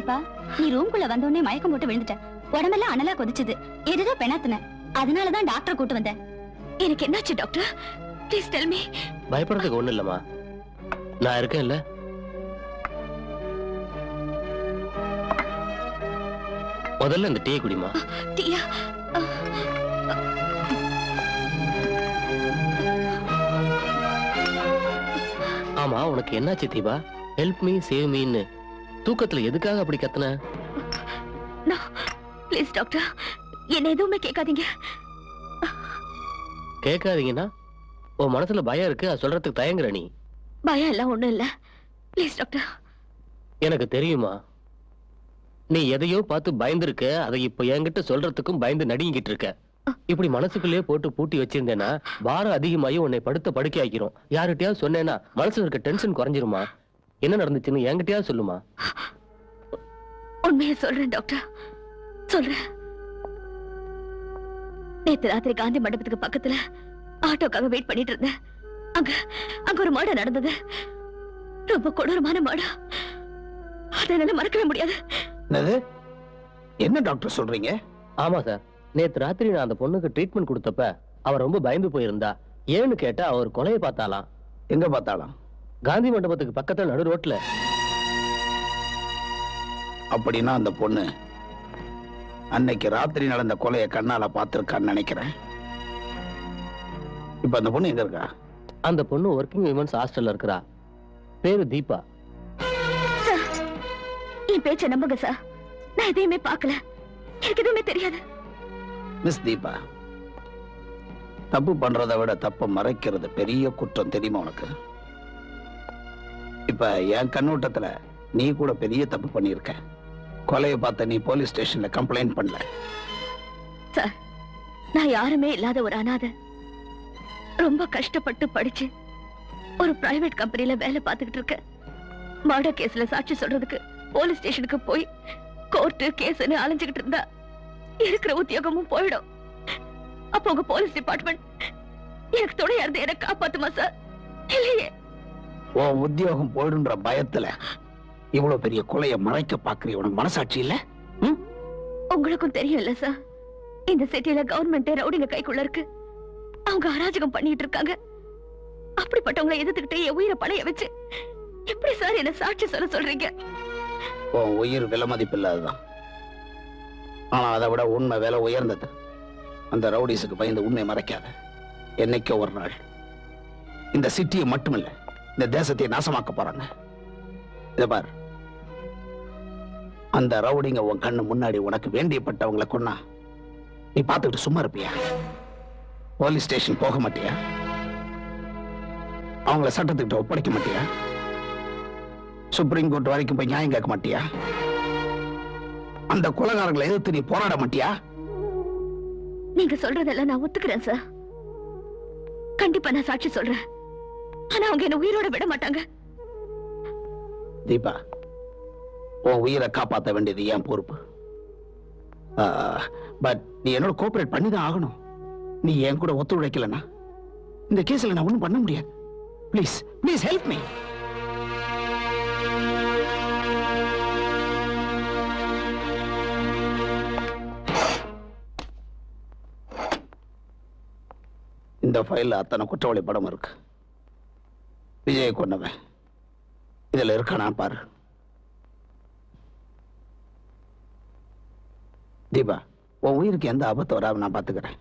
தீபா, நீ ரூம்குள்ள வந்தோடனே மயக்கம் போட்டு விழுந்துட்ட. உடம்பெல்லாம் அனலா கொதிச்சது. ஏதோ பெணாத்துன. அதனாலதான் டாக்டர் கூட்டு வந்தேன். எனக்கு என்னாச்சு டாக்டர்? Please tell me. பயப்படுறதுக்கு ஒண்ணு இல்லம்மா, நான் இருக்கேன்ல. முதல்ல இந்த டீ குடிமா. டீயா? ஆமா, உனக்கு என்னாச்சு தீபா? ஹெல்ப் மீ சேவ் மீன்னு தூக்கத்துல எதுக்காக அப்படி கத்துன? ப்ளீஸ் டாக்டர், என்ன எதுவுமே கேட்காதீங்க. கேட்காதீங்கன்னா உன் மனசுல பயம் இருக்கு, அது சொல்றதுக்கு தயங்குற நீ. பயம் எல்லாம் ஒண்ணும் இல்ல. Please doctor. எனக்கு தெரியுமா, நீ எதையோ பார்த்து பயந்துருக்க. அதை இப்ப என்கிட்ட சொல்றதுக்கும் பயந்து நடுங்கிட்டு இருக்க. இப்படி மனசுக்குள்ளேயே போட்டு பூட்டி வச்சிருந்தேன்னா பாரம் அதிகமாகி உன்னை படுத்த படுக்கை ஆக்கிரும். யார்கிட்டயாவது சொன்னேன்னா மனசுல இருக்க டென்ஷன் குறைஞ்சிருமா? என்ன நடந்துச்சுன்னு என்கிட்டயாவது சொல்லுமா. உண்மையை சொல்றேன் டாக்டர், சொல்றேன். நேத்து ராத்திரி காந்தி மண்டபத்துக்கு பக்கத்துல ஆட்டோக்காக வெயிட் பண்ணிட்டு இருந்தேன். அங்க ஒரு மர்டர் நடந்தது. ரொம்ப கொடூரமான மர்டர். அதை என்னால மறக்கவே முடியாது. என்ன டாக்டர் சொல்றீங்க? ஆமா சார், நேத்து ராத்திரி நான் அந்த பொண்ணுக்கு ட்ரீட்மெண்ட் கொடுத்தப்ப அவ ரொம்ப பயந்து போயிருந்தா. ஏன்னு கேட்டா அவர் கொலையை பார்த்தாலாம். எங்க பார்த்தாலாம்? காந்தி மண்டபத்துக்கு பக்கத்துல நடு ரோட்ல. அப்படின்னா அந்த பொண்ணு அன்னைக்கு ராத்திரி நடந்த கொலையை கண்ணால பார்த்திருக்கான்னு நினைக்கிறேன். இப்ப அந்த பொண்ணு எங்க இருக்கா? அந்த பொண்ணு ஒர்க்கிங் விமன்ஸ் ஹாஸ்டல்ல இருக்கிறா. பேரு தீபா. என் பேச்ச நம்புங்க சார், நான் எதையுமே பார்க்கல, எனக்கு எதுவுமே தெரியாது. மிஸ் தீபா, தப்பு பண்றதை விட தப்ப மறைக்கிறது பெரிய குற்றம், தெரியுமா உனக்கு? இப்ப என் கண்ணோட்டத்துல நீ கூட பெரிய தப்பு பண்ணிருக்க. கொலையை பார்த்த நீ போலீஸ் ஸ்டேஷன்ல கம்ப்ளைண்ட் பண்ணல. சார், நான் யாருமே இல்லாத ஒரு அனாதை. ரொம்ப கஷ்டப்பட்டு படிச்சு ஒரு பிரைவேட் கம்பெனில வேலை பார்த்துக்கிட்டு இருக்க. மர்டர் கேஸ்ல சாட்சி சொல்றதுக்கு போலீஸ் ஸ்டேஷனுக்கு போய் கோர்ட்டு கேஸ்னு அலைஞ்சுக்கிட்டு இருந்தா இருக்கிற உத்தியோகமும் போயிடும். அப்ப உங்க போலீஸ் டிபார்ட்மெண்ட் எனக்கு துணையா இருந்து என்ன காப்பாத்துமா சார்? இல்லையே. உன் உத்தியோகம் போயிடுன்ற பயத்துல இவ்வளவு பெரிய கொலையை மறைக்க பாக்குறீ. உனக்கு மனசாட்சி இல்ல? உங்களுக்கும் தெரியும் இல்ல சார், இந்த சிட்டியில கவர்மெண்ட் ரவுடிங்க கைக்குள்ள இருக்கு. அவங்க அராஜகம் பண்ணிட்டு இருக்காங்க. அப்படிப்பட்டவங்களை எதிர்த்துக்கிட்டே என் உயிரை பணைய வச்சு எப்படி சார் என்ன சாட்சி சொல்ல சொல்றீங்க? உன் உயிர் விலை மதிப்பு இல்லாததான். ஆனா அதை விட உண்மை விலை உயர்ந்தது. அந்த ரவுடிஸுக்கு பயந்து உண்மை மறைக்காத. என்னைக்கோ ஒரு நாள் இந்த சிட்டியை மட்டுமில்ல, இந்த தேசத்தை நாசமாக்க போறாங்க. இத பார், அந்த ரவுடிங்க உன் கண்ணு முன்னாடி உனக்கு வேண்டியப்பட்டவங்களை கொன்னா நீ பார்த்துக்கிட்டு சும்மா இருப்பியா? போலீஸ் ஸ்டேஷன் போக மாட்டியா? அவங்கள சட்டத்துக்கிட்ட ஒப்படைக்க மாட்டியா? சுப்ரீம் கோர்ட் வரைக்கும் போய் நியாயம் கேட்க மாட்டியா? அந்த கொலைகாரங்களை எதிர்த்து நீ போராட மாட்டியா? நீங்க சொல்றதெல்லாம் நான் ஒத்துக்கிறேன் சார். கண்டிப்பா நான் சாட்சி சொல்றேன். ஆனா அவங்க என்ன உயிரோட விட மாட்டாங்க. தீபா, உன் உயிரை காப்பாற்ற வேண்டியது என் பொறுப்பு. பட் நீ என்னோட கோஆபரேட் பண்ணிதான் ஆகணும். நீ என் கூட ஒத்துழைக்கலன்னா இந்த கேஸ்ல நான் ஒண்ணும் பண்ண முடியாது. Please please help me. இந்த ஃபைல்ல அத்தனை குற்றவாளி படம் இருக்கு. விஜய் கொண்டவன் இதுல இருக்கானா பாரு. தீபா, உன் உயிருக்கு எந்த ஆபத்து வராம நான் பாத்துக்கிறேன்.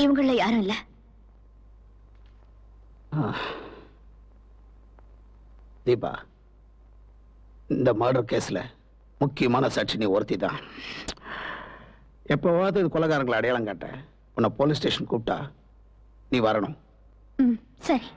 இவங்கள யாரும் இல்ல. தீபா, இந்த மர்டர் கேஸ்ல முக்கியமான சாட்சி நீ ஒருத்தி தான். எப்பவாவது கொலைகாரங்களை அடையாளம் காட்ட உன்னை போலீஸ் ஸ்டேஷன் கூப்பிட்டா நீ வரணும். சரி.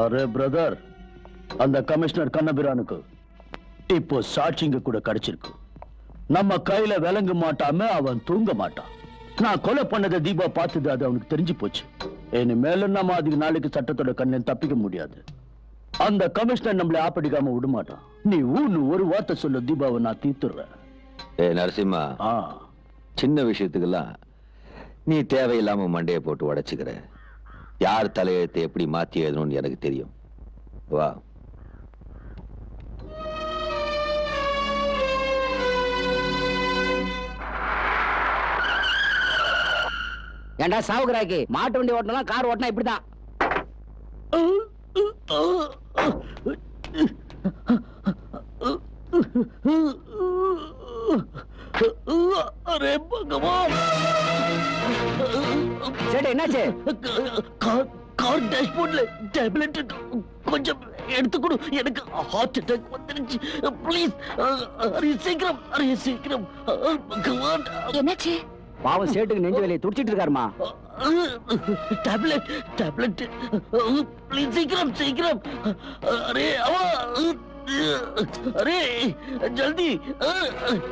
அரே பிரதர், அந்த கமிஷனர் கண்ணபிரானுக்கு இப்போ சாட்சிங்க கூட கிடைச்சிருக்கு. நம்ம கையில விளங்க மாட்டாம அவன் தூங்க மாட்டான். நான் கொலை பண்ணதை தீபா பார்த்தது, அது அவனுக்கு தெரிஞ்சு போச்சு. இனிமேல நம்ம அதுக்கு நாளைக்கு சட்டத்தோட கண்ணை தப்பிக்க முடியாது. அந்த கமிஷனர் நம்மளை ஆப்படிக்காம விட மாட்டான். நீ ஊன்னு ஒரு வார்த்தை சொல்ல, தீபாவை நான் தீர்த்துடுறேன். நரசிம்மா, சின்ன விஷயத்துக்கெல்லாம் நீ தேவையில்லாம மண்டையை போட்டு உடைச்சுக்கிற. யார் தலையெழுத்தை எப்படி மாத்தி எழுதணும்னு எனக்கு தெரியும். வா. ஏண்டா சாவுகிறாக்கி, மாட்டு வண்டி ஓட்டணும், கார் ஓட்டினா இப்படிதான். அரே பகவான், சரி என்னாச்சு? கார் டேஷ்போர்ட்ல டேப்லெட் கொஞ்சம் எடுத்துக்கொடு, எனக்கு ஹார்ட் அட்டாக் வந்துருச்சு. ப்ளீஸ் சீக்கிரம், சீக்கிரம். பகவான், என்னாச்சு? பாவம் சேட்டுக்கு நெஞ்சு வேலையை துடிச்சிட்டு இருக்காருமா. டேப்லெட் ப்ளீஸ் சீக்கிரம், சீக்கிரம். அரே அவா, அரே ஜல்தி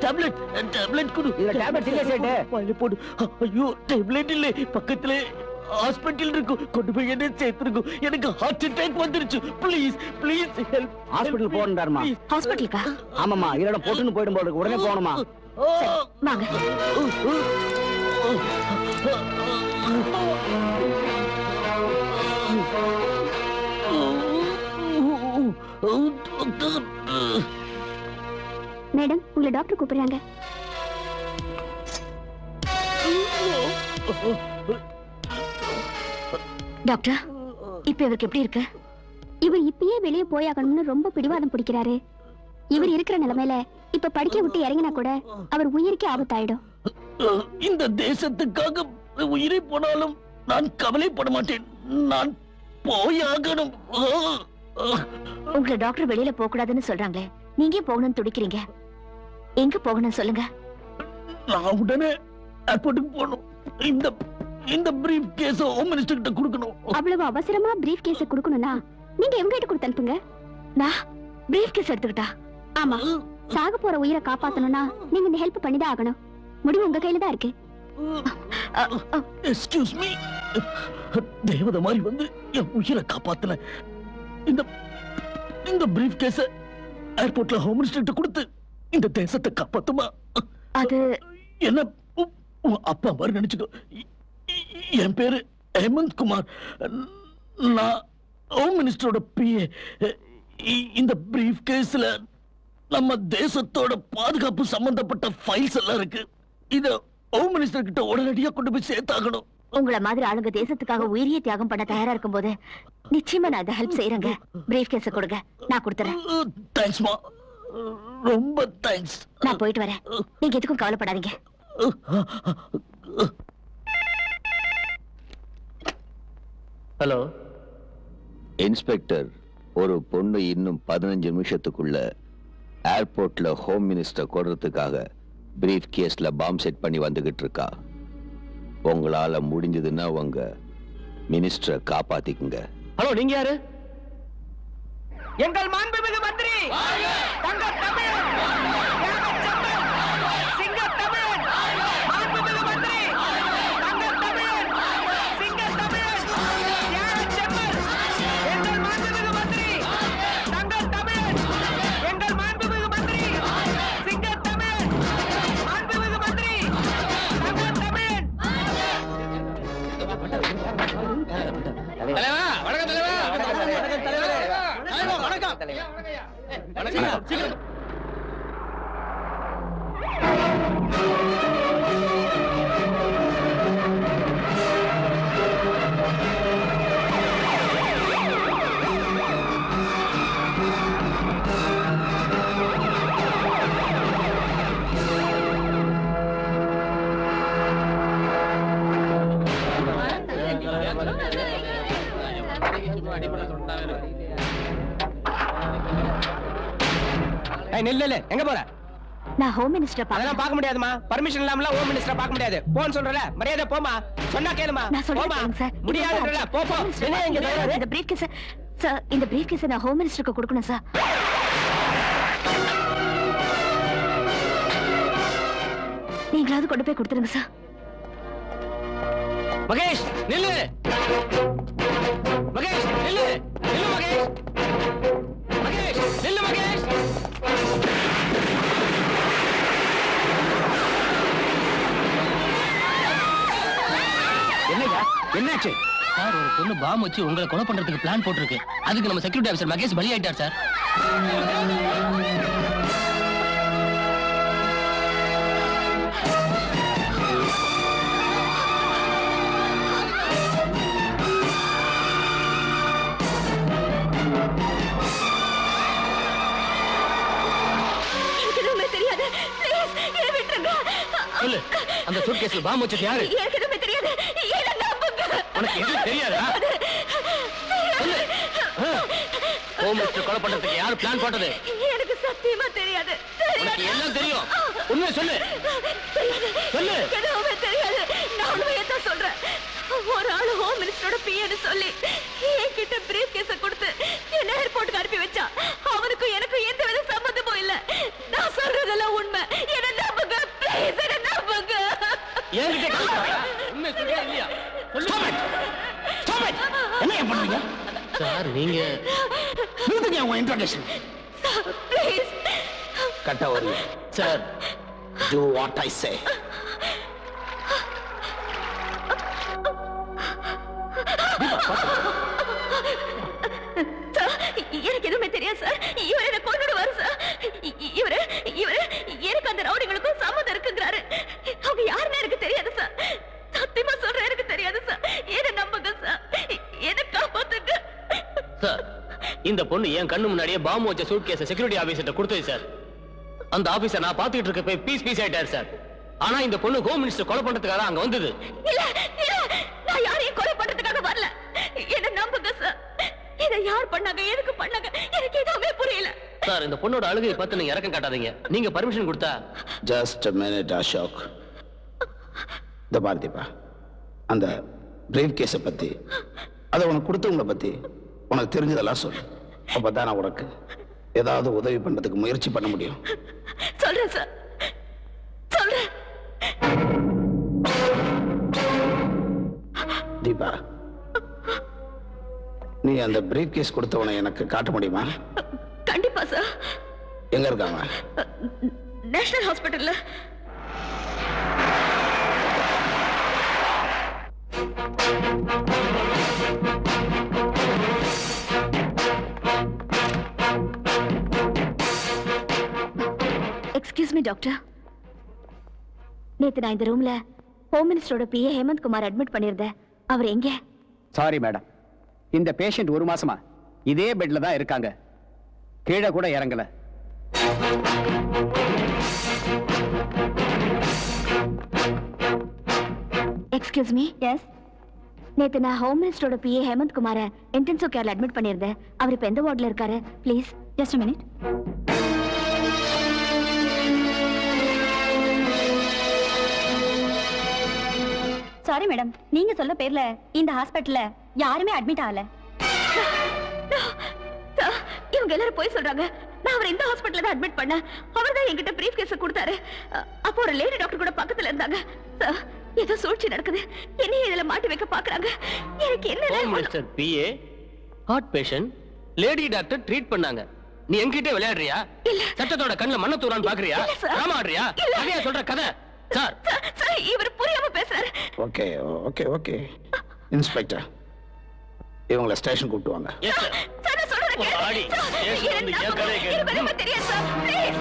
டேப்லெட் கொடு. இதுல டேப்லெட் இல்ல சேட்டு. வாயில போடு. ஐயோ, டேப்லெட் இல்ல, பக்கத்துல ஹாஸ்பிட்டல் இருக்கு, கொண்டு போய் என்ன சேர்த்துருக்கும். எனக்கு ஹார்ட் அட்டாக் வந்துருச்சு. Please please help. ஹாஸ்பிட்டல் போகணும்டாருமா. ஹாஸ்பிட்டலுக்கா? ஆமாமா, இதோட போட்டுன்னு போயிடும் போல, உடனே போகணுமா. வாங்க. மேடம், உங்களை டாக்டர் கூப்பிடுறாங்க. டாக்டர், இப்ப இவருக்கு எப்படி இருக்கு? இவர் இப்பயே வெளியே போயாகணும்னு ரொம்ப பிடிவாதம் பிடிக்கிறாரு. இவர் இருக்கிற நிலைமையில இப்ப படிக்க விட்டு இறங்கினா கூட அவர் உயிருக்கே ஆபத்தாயிடும். இந்த தேசத்துக்காக உயிரை போனாலும் நான் கவலைப்பட மாட்டேன். நான் போயாகணும். உங்களை டாக்டர் வெளியில போக கூடாதுன்னு சொல்றாங்களே, நீங்க போகணும்னு துடிக்கிறீங்க. எங்க போகணும் சொல்லுங்க. நான் உடனே ஏர்போர்ட்டுக்கு போகணும். இந்த பிரீஃப் கேஸ் ஹோம் மினிஸ்டர் கிட்ட கொடுக்கணும். அவ்வளவு அவசரமா பிரீஃப் கேஸ் கொடுக்கணும்னா நீங்க எங்க கிட்ட கொடுத்து அனுப்புங்க. நான் பிரீஃப் கேஸ் எடுத்துக்கிட்டா? ஆமா, சாக போற உயிரை காப்பாத்தணும்னா நீங்க இந்த ஹெல்ப் பண்ணிதான் ஆகணும். முடிவு உங்க கையில தான் இருக்கு. எக்ஸ்கியூஸ் மீ, தேவதை மாதிரி வந்து என் உயிரை காப்பாத்தல. இந்த பிரீஃப் கேஸ ஏர்போர்ட்ல ஹோம் மினிஸ்டர் கொடுத்து இந்த தேசத்தை காப்பாத்துமா? அது என்ன அப்பா மாதிரி நினைச்சுக்கோ. என் பேரு ஹேமந்த் குமார். நான் ஹோம் மினிஸ்டரோட பிஏ. இந்த பிரீஃப் கேஸ்ல நம்ம தேசத்தோட பாதுகாப்பு சம்பந்தப்பட்ட ஃபைல்ஸ் எல்லாம் இருக்கு. இத ஹோம் மினிஸ்டர் கிட்ட உடனடியா கொண்டு போய் சேர்த்தாகணும். உங்களை மாதிரி ஆளுங்க தேசத்துக்காக உயிரியை தியாகம் பண்ண தயாரா இருக்கும் போது நிச்சயமா நான் அதை ஹெல்ப் செய்யறேங்க. பிரீஃப் கேஸ கொடுங்க, நான் கொடுத்துறேன். தேங்க்ஸ்மா, ரொம்ப தேங்க்ஸ். நான் போயிட்டு வரேன், நீங்க எதுக்கும் கவலைப்படாதீங்க. ஹலோ இன்ஸ்பெக்டர், ஒரு பொண்ணு இன்னும் 15 நிமிஷத்துக்குள்ள ஏர்போர்ட்ல ஹோம் மினிஸ்டர் கொடுறதுக்காக பிரீஃப் கேஸ்ல பாம் செட் பண்ணி வந்துகிட்டு இருக்கா. உங்களால முடிஞ்சதுன்னா உங்க மினிஸ்டரை காப்பாத்திக்குங்க. ஹலோ, நீங்க யாரு? எங்கள் மாண்புமிகு மந்திரி நெல்ல எங்க போற? நான் ஹோம் மினிஸ்டர் அதெல்லாம் பார்க்க முடியாதுமா. பர்மிஷன் இல்லாம ஹோம் மினிஸ்டர் பார்க்க முடியாது. போன்னு சொல்றல, மரியாதை போமா. சொன்னா கேளுமா. நான் சொல்றேன் சார். முடியாதுன்றல, போ போ. என்ன இங்க இந்த பிரீஃப் கேஸ் சார் இந்த பிரீஃப் கேஸை நான் ஹோம் மினிஸ்டருக்கு கொடுக்கணும் சார். நீங்களாவது கொண்டு போய் கொடுத்துருங்க சார். மகேஷ் நில்லு, மகேஷ் நில்லு, நில்லு மகேஷ், மகேஷ் நில்லு மகேஷ். என்னையா என்னாச்சு? சார் ஒரு பொண்ணு பாம் வச்சு உங்களை கொலை பண்றதுக்கு பிளான் போட்டிருக்கு. அதுக்கு நம்ம செக்யூரிட்டி ஆஃபீசர் மகேஷ் பலியாயிட்டார் சார். எனக்கு எதுவுமே தெரியாது. Please, என்னை விட்டுருங்க. சொல்லு, அந்த சூட்கேஸ்ல பாம் வச்சது யாரு? எனக்கு எதுவுமே தெரியாது. என்னை நம்புங்க. உனக்கு எதுவும் தெரியாதா? சொல்லு. ஹோம் மினிஸ்டர் கொலை பண்றதுக்கு யாரு பிளான் போட்டது? எனக்கு சத்தியமா தெரியாது. உனக்கு எல்லாம் தெரியும். உண்மை சொல்லு, சொல்லு. எதுவுமே தெரியாது. நான் உண்மையை தான் சொல்றேன். ஒரு ஆளு ஹோம் மினிஸ்டரோட பிஏன்னு சொல்லி என்கிட்ட பிரீஃப் கேஸ கொடுத்து என்ன ஏர்போர்ட்டுக்கு அனுப்பி வச்சா. அவனுக்கும் எனக்கும் எந்த வித சம்பந்தமும் இல்ல. நான் சொல்றதெல்லாம் உண்மை. என்ன நம்புங்க ப்ளீஸ், என்ன நம்புங்க. என்கிட்ட கேக்குறா? உண்மை சொல்றியா இல்லையா? சொல்லு. என்ன பண்றீங்க சார் நீங்க நிறுத்துங்க உங்க இன்ட்ரோடக்ஷன். ப்ளீஸ் கட்ட ஒரு sir do what I say. எனக்கு எதுவுமே தெரியாது சார். இவர் என்ன கொன்னுடுவாரு சார். இவரு இவரு எனக்கு அந்த ரவுடிங்களுக்கும் சம்மதம் இருக்குங்கிறாரு. அவங்க யாருன்னு எனக்கு தெரியாது சார். சத்தியமா சொல்றேன், எனக்கு தெரியாது சார். என்ன நம்புங்க சார், என்ன காப்பாத்துங்க சார். இந்த பொண்ணு என் கண்ணு முன்னாடியே பாம்பு வச்ச சூட்கேஸை செக்யூரிட்டி ஆபீசர்ட்ட கொடுத்தது சார். அந்த ஆபீசர் நான் பாத்துக்கிட்டு இருக்க போய் பீஸ் ஆயிட்டாரு சார். ஆனா இந்த பொண்ணு ஹோம் மினிஸ்டர் கொலை பண்றதுக்காக அங்க வந்தது. இல்ல இல்ல, நான் யாரையும் கொலை பண்றதுக்காக வரல. என்ன நம்புங்க சார். இதை யார் பண்ணாங்க, எதுக்கு பண்ணாங்க, எனக்கு எதுவுமே புரியல சார். இந்த பொண்ணோட அழுகையை பார்த்து நீங்க இறக்கம் காட்டாதீங்க. நீங்க பர்மிஷன் கொடுத்தா. Just a minute Ashok. இந்த பார்த்திப்பா, அந்த பிரீஃப் கேஸை பத்தி, அதை உனக்கு கொடுத்தவங்களை பத்தி உனக்கு தெரிஞ்சதெல்லாம் சொல்லு. அப்பதான் நான் உனக்கு ஏதாவது உதவி பண்றதுக்கு முயற்சி பண்ண முடியும். சொல்றேன் சார், சொல்றேன். தீபா, நீ அந்த பிரீஃப் கேஸ் கொடுத்தவனை எனக்கு காட்ட முடியுமா? கண்டிப்பா சார். எங்க இருக்காங்க? நேஷனல் ஹாஸ்பிட்டல்ல. Excuse me doctor. நேத்து நான் இந்த ரூம்ல ஹோம் மினிஸ்டரோட பிஏ ஹேமந்த் குமார் அட்மிட் பண்ணியிருந்தேன். அவர் எங்க? சாரி மேடம், இந்த பேஷண்ட் ஒரு மாசமா இதே பெட்ல தான் இருக்காங்க. கீழே கூட இறங்கல. Excuse me. எஸ். நேத்து நான் ஹோம் மினிஸ்டரோட பிஏ ஹேமந்த் குமார இன்டென்சிவ் கேர்ல அட்மிட் பண்ணியிருந்தேன். அவர் இப்ப எந்த வார்டுல இருக்காரு? Please just a minute. Sorry madam, நீங்க சொல்ல பேர்ல இந்த ஹாஸ்பிடல்ல யாருமே அட்மிட் ஆகல. இவங்க எல்லாரும் போய் சொல்றாங்க. நான் அவரை இந்த ஹாஸ்பிடல்ல தான் அட்மிட் பண்ணேன். அவர் தான் என்கிட்ட பிரீஃப் கேஸ் கொடுத்தாரு. அப்போ ஒரு லேடி டாக்டர் கூட பக்கத்துல இருந்தாங்க. ஏதோ சூழ்ச்சி நடக்குது. என்னையும் இதுல மாட்டி வைக்க பாக்குறாங்க. எனக்கு என்ன? Home minister PA heart patient lady doctor treat பண்ணாங்க. நீ என்கிட்ட விளையாடுறியா? இல்ல. சட்டத்தோட கண்ணுல மண்ண தூரான்னு பாக்குறியா? இல்ல சார். டிராமா ஆடுறியா? கதையா சொல்ற கதை சார். சார் இவர் புரியாம பேசுறாரு. ஓகே ஓகே ஓகே இன்ஸ்பெக்டர், இவங்களை ஸ்டேஷன் கூப்பிட்டு வாங்க. Yes sir. சார் நான் சொல்றேன் கேளுங்க. ஆடி, ஸ்டேஷன் வந்து என் கதையை கேளு. எனக்கு எதுவுமே தெரியாது சார். ப்ளீஸ்.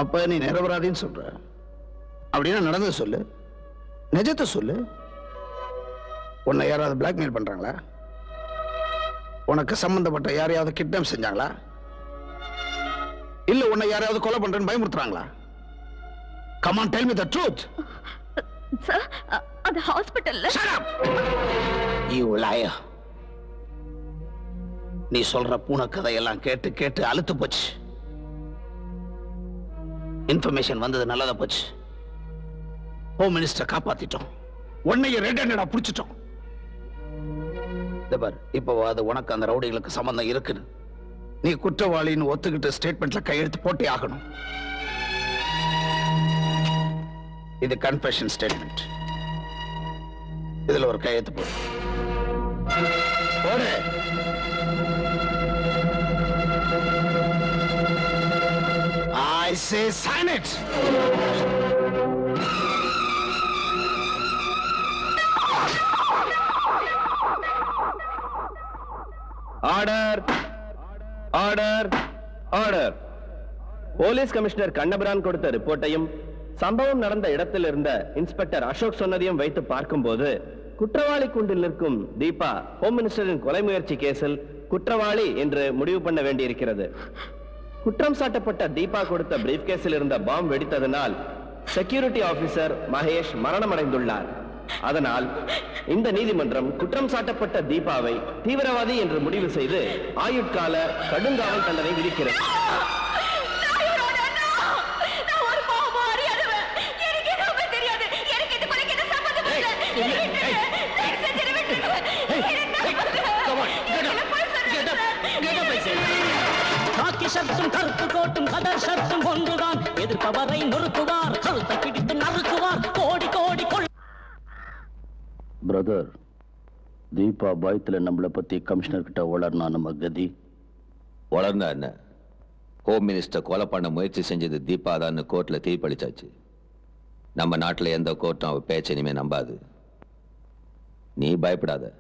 அப்ப நீ நிரபராதின்னு சொல்ற. அப்படின்னா நடந்தது சொல்லு, நிஜத்தை சொல்லு. உன்னை யாராவது பிளாக்மெயில் பண்றாங்களா? உனக்கு சம்பந்தப்பட்ட யாரையாவது கிட்னாப் செஞ்சாங்களா? இல்ல உன்னை யாரையாவது கொலை பண்றேன்னு பயமுறுத்துறாங்களா? Come on, tell me the truth. Sir அந்த ஹாஸ்பிடல்ல. Shut up! You liar. நீ சொல்ற பூனை கதையெல்லாம் கேட்டு கேட்டு அலுத்து போச்சு. இன்ஃபர்மேஷன் வந்தது நல்லதா போச்சு. ஹோம் மினிஸ்டர் காப்பாத்திட்டோம். உன்னைய ரெட் ஹேண்டடா புடிச்சிட்டோம். இப்போ அது உனக்கு அந்த ரவுடிகளுக்கு சம்பந்தம் இருக்குன்னு நீ குற்றவாளின்னு ஒத்துக்கிட்டு ஸ்டேட்மெண்ட்ல கையெழுத்து போட்டே ஆகணும். இது கன்ஃபெஷன் ஸ்டேட்மெண்ட். இதுல ஒரு கையெழுத்து போடு. I say sign it. Order order order. Police commissioner Kannabiran கொடுத்த ரிப்போர்ட்டையும் சம்பவம் நடந்த இடத்தில் இருந்த இன்ஸ்பெக்டர் அசோக் சொன்னதையும் வைத்து பார்க்கும்போது குற்றவாளி கூண்டில் நிற்கும் தீபா ஹோம் மினிஸ்டரின் கொலை முயற்சி கேஸில் குற்றவாளி என்று முடிவு பண்ண வேண்டியிருக்கிறது. குற்றம் சாட்டப்பட்ட தீபா கொடுத்த பிரீஃப் கேஸில் இருந்த பாம் வெடித்ததனால் செக்யூரிட்டி ஆபீசர் மகேஷ் மரணமடைந்துள்ளார். அதனால் இந்த நீதிமன்றம் குற்றம் சாட்டப்பட்ட தீபாவை தீவிரவாதி என்று முடிவு செய்து ஆயுட்கால கடுங்காவல் தண்டனை விதிக்கிறது. கருப்பு கோட்டும் கதர் ஷர்ட்டும் ஒன்றுதான். எதிர்ப்பவரை நொறுக்குவார், கழுத்தை பிடித்து நறுக்குவார். கோடி கோடி பிரதர், தீபா பயத்துல நம்மளை பத்தி கமிஷனர் கிட்ட வளர்னா நம்ம கதி. வளர்ந்தா என்ன? ஹோம் மினிஸ்டர் கொலை பண்ண முயற்சி செஞ்சது தீபா தான் கோர்ட்ல தீர்ப்பளிச்சாச்சு. நம்ம நாட்டுல எந்த கோர்ட்டும் அவ பேச்ச இனிமே நம்பாது. நீ பயப்படாத.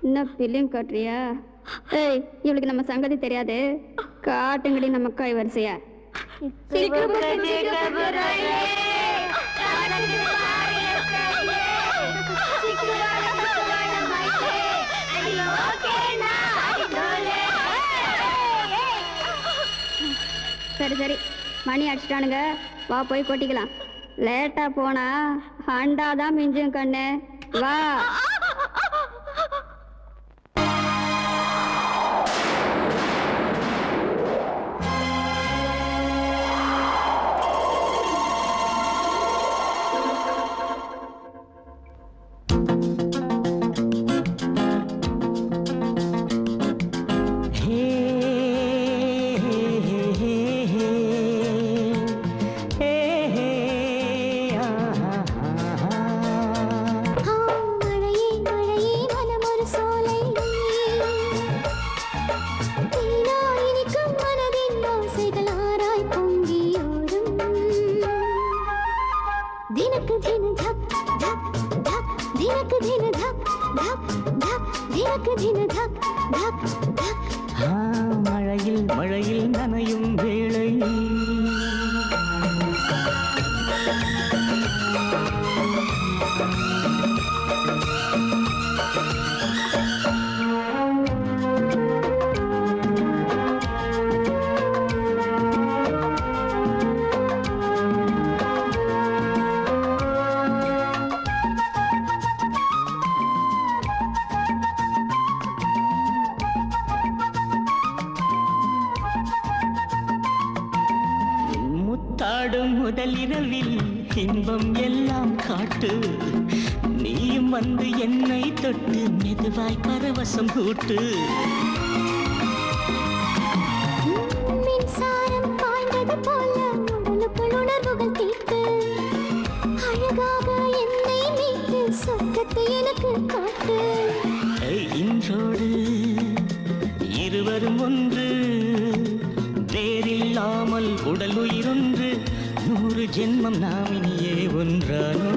என்ன பிலிம் காட்டுறியா? ஏய், இவளுக்கு நம்ம சங்கதி தெரியாது. காட்டுங்கடி நம்ம கை வரிசையா. சரி சரி, மணி அடிச்சிட்டானுங்க, வா போய் கொட்டிக்கலாம். லேட்டா போனா ஹண்டாதான் மிஞ்சும் கண்ணு. வா. மழையில் மழையில் நனையும் வேளை முதலிரவில் இன்பம் எல்லாம் காட்டு. நீயும் வந்து என்னை தொட்டு மெதுவாய் பரவசம் கூட்டு மின்சாரம் பாய்ந்தது போல உடலுக்குள் உணர்வுகள் தீட்டு அழகாக என்னை மீட்டு சொர்க்கத்தை எனக்கு காட்டு இன்றோடு இருவரும் ஒன்று வேறில்லாமல் உடல் உயிரொன்று 100 ஜென்மம் நாம் இனியே ஒன்றானோ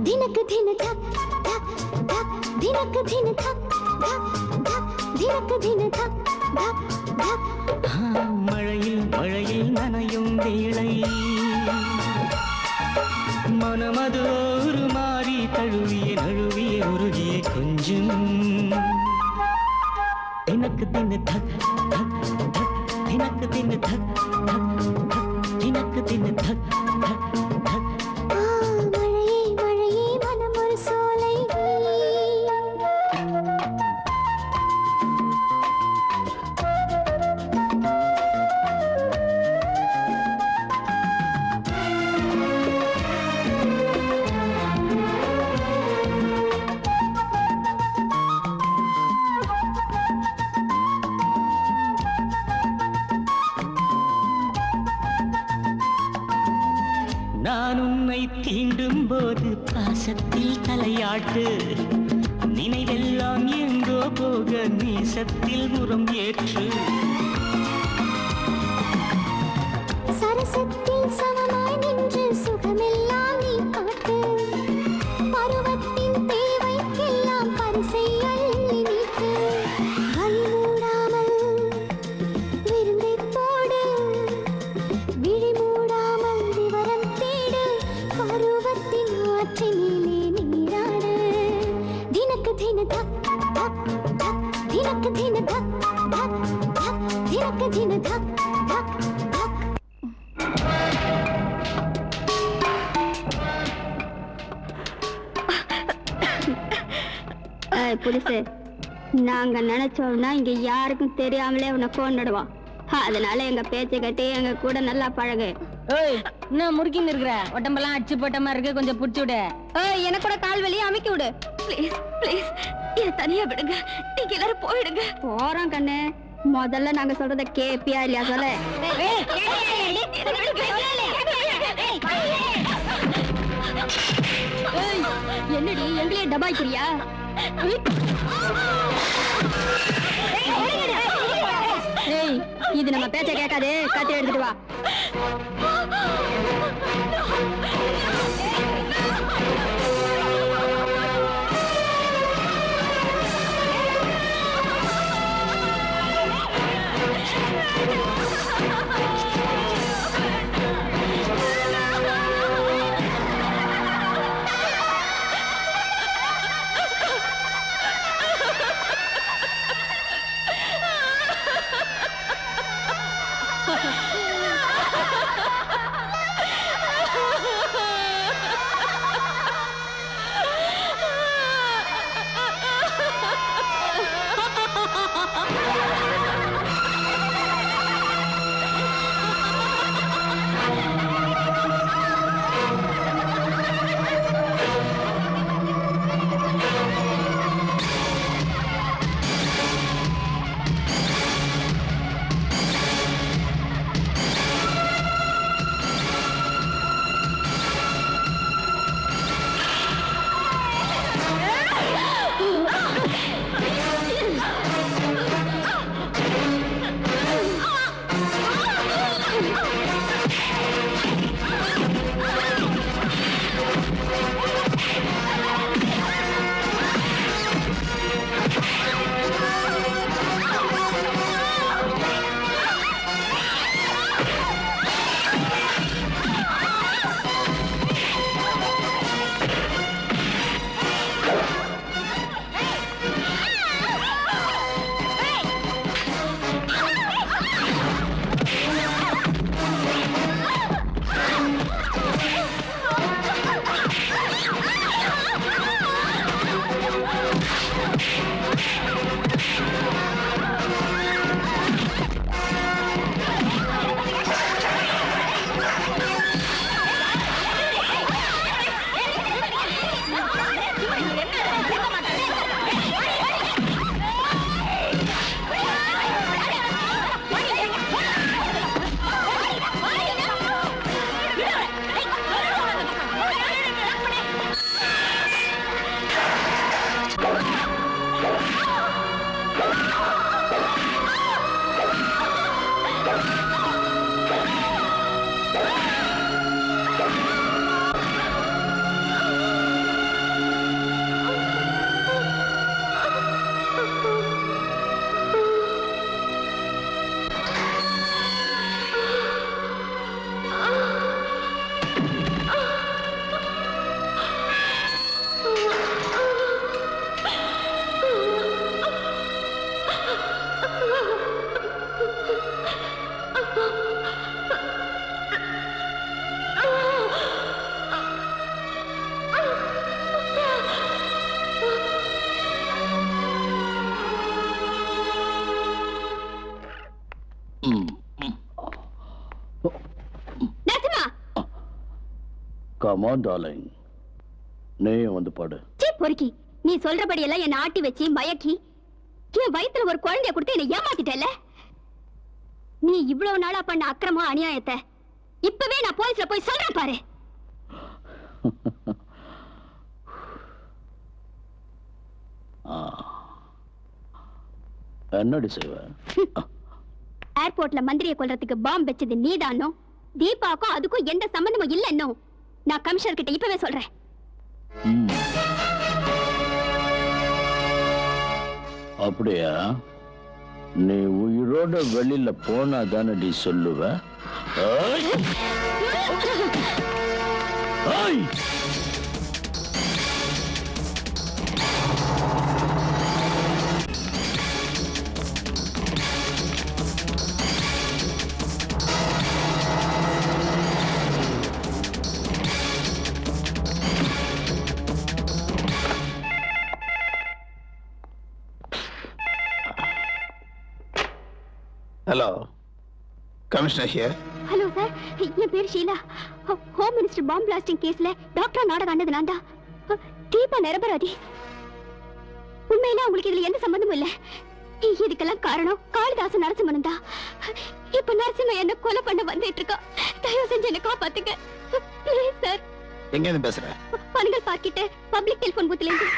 தினக்கு தின தக் தக் தக் தினக்கு தின தக் தக் தக் தினக்கு தின தக் தக் தக் மழையில் மழையில் நனையும் வேளை மனமது ஒரு மாறி தழுவிய நழுவிய உருகிய கொஞ்சம் தினக்கு தின தக் தக் தக் தினக்கு தின தக் தக் தக் தினக்கு தின தக் தக் தக் மழையே மழையே மனம் ஒரு சோலை நான் உன்னை தீண்டும் போது பாசத்தில் தலையாட்டு நினைவெல்லாம் எங்கோ போக நீசத்தில் உரம் ஏற்று சரசத்தில் சமமாய் நின்று சுகமெல்லாம் நீ காட்டு பருவத்தின் தேவைக்கெல்லாம் பரிசை அள்ளி நீட்டு வழி மூடாமல் விருந்தை போடு விழி மூடாமல் விவரம் தேடு பருவத்தின் ஆற்றினிலே நீராடு தினக்கு தின தக் தக் தக் தினக்கு தின தக் தக் தக் தினக்கு தின தக் தக் தக் புதுசு நாங்க நினைச்சோம்னா இங்க யாருக்கும் தெரியாமலே உன்னை கொண்டுடுவோம் அதனால எங்க பேச்சை கட்டி எங்க கூட நல்லா பழகு என்ன முறுக்கின்னு இருக்கிற உடம்பெல்லாம் அடிச்சு போட்ட மாதிரி இருக்கு கொஞ்சம் புடிச்சு விடு எனக்கு கூட கால் வலியை அமைக்கி விடு ப்ளீஸ் ப்ளீஸ் என்ன தனியா விடுங்க நீங்க எல்லாரும் போயிடுங்க போறோம் கண்ணு முதல்ல நாங்க சொல்றத கேப்பியா இல்லையா சொல்ல என்னடி எங்களையே டபாய்க்கிறியா இது நம்ம பேச்ச கேட்காது கத்தி எடுத்துட்டு வா நரசிம்மா Come on, darling. நீ வந்து பாடு. சீ பொறுக்கி, நீ சொல்றபடி எல்லாம் என்ன ஆட்டி வச்சு மயக்கி என் வயித்துல ஒரு குழந்தைய கொடுத்து என்ன ஏமாத்திட்டல. நீ இவ்வளவு நாளா பண்ண அக்கிரமம் அநியாயத்தை இப்பவே நான் போலீஸ்ல போய் சொல்றேன் பாரு. என்னடி செய்வ? ஏர்போர்ட்ல மந்திரியை கொல்றதுக்கு பாம்பு வச்சது நீதானோ? தீபாவுக்கும் அதுக்கும் எந்த சம்பந்தமும் இல்லைன்னோ நான் கமிஷனர் கிட்ட இப்பவே சொல்றேன். அப்படியா? நீ உயிரோட வெளியில போனா தானடி சொல்லுவ. Hello, commissioner here. Hello sir, என் பேர் ஷீலா. ஹோம் மினிஸ்டர் பாம்பு பிளாஸ்டிங் கேஸ்ல டாக்டர் நாடகம் ஆனது நான் தான். தீபா நிரபராதி. உண்மையில உங்களுக்கு இதுல எந்த சம்பந்தமும் இல்ல. இதுக்கெல்லாம் காரணம் காளிதாசன் நரசிம்மன் தான். இப்ப நரசிம்மன் என்ன கொலை பண்ண வந்துட்டு இருக்கா. தயவு செஞ்சு என்ன காப்பாத்துங்க ப்ளீஸ் சார். எங்க இருந்து பேசுற? பனகல் பார்க்கிட்ட பப்ளிக் டெலிபோன் பூத்ல இருந்து.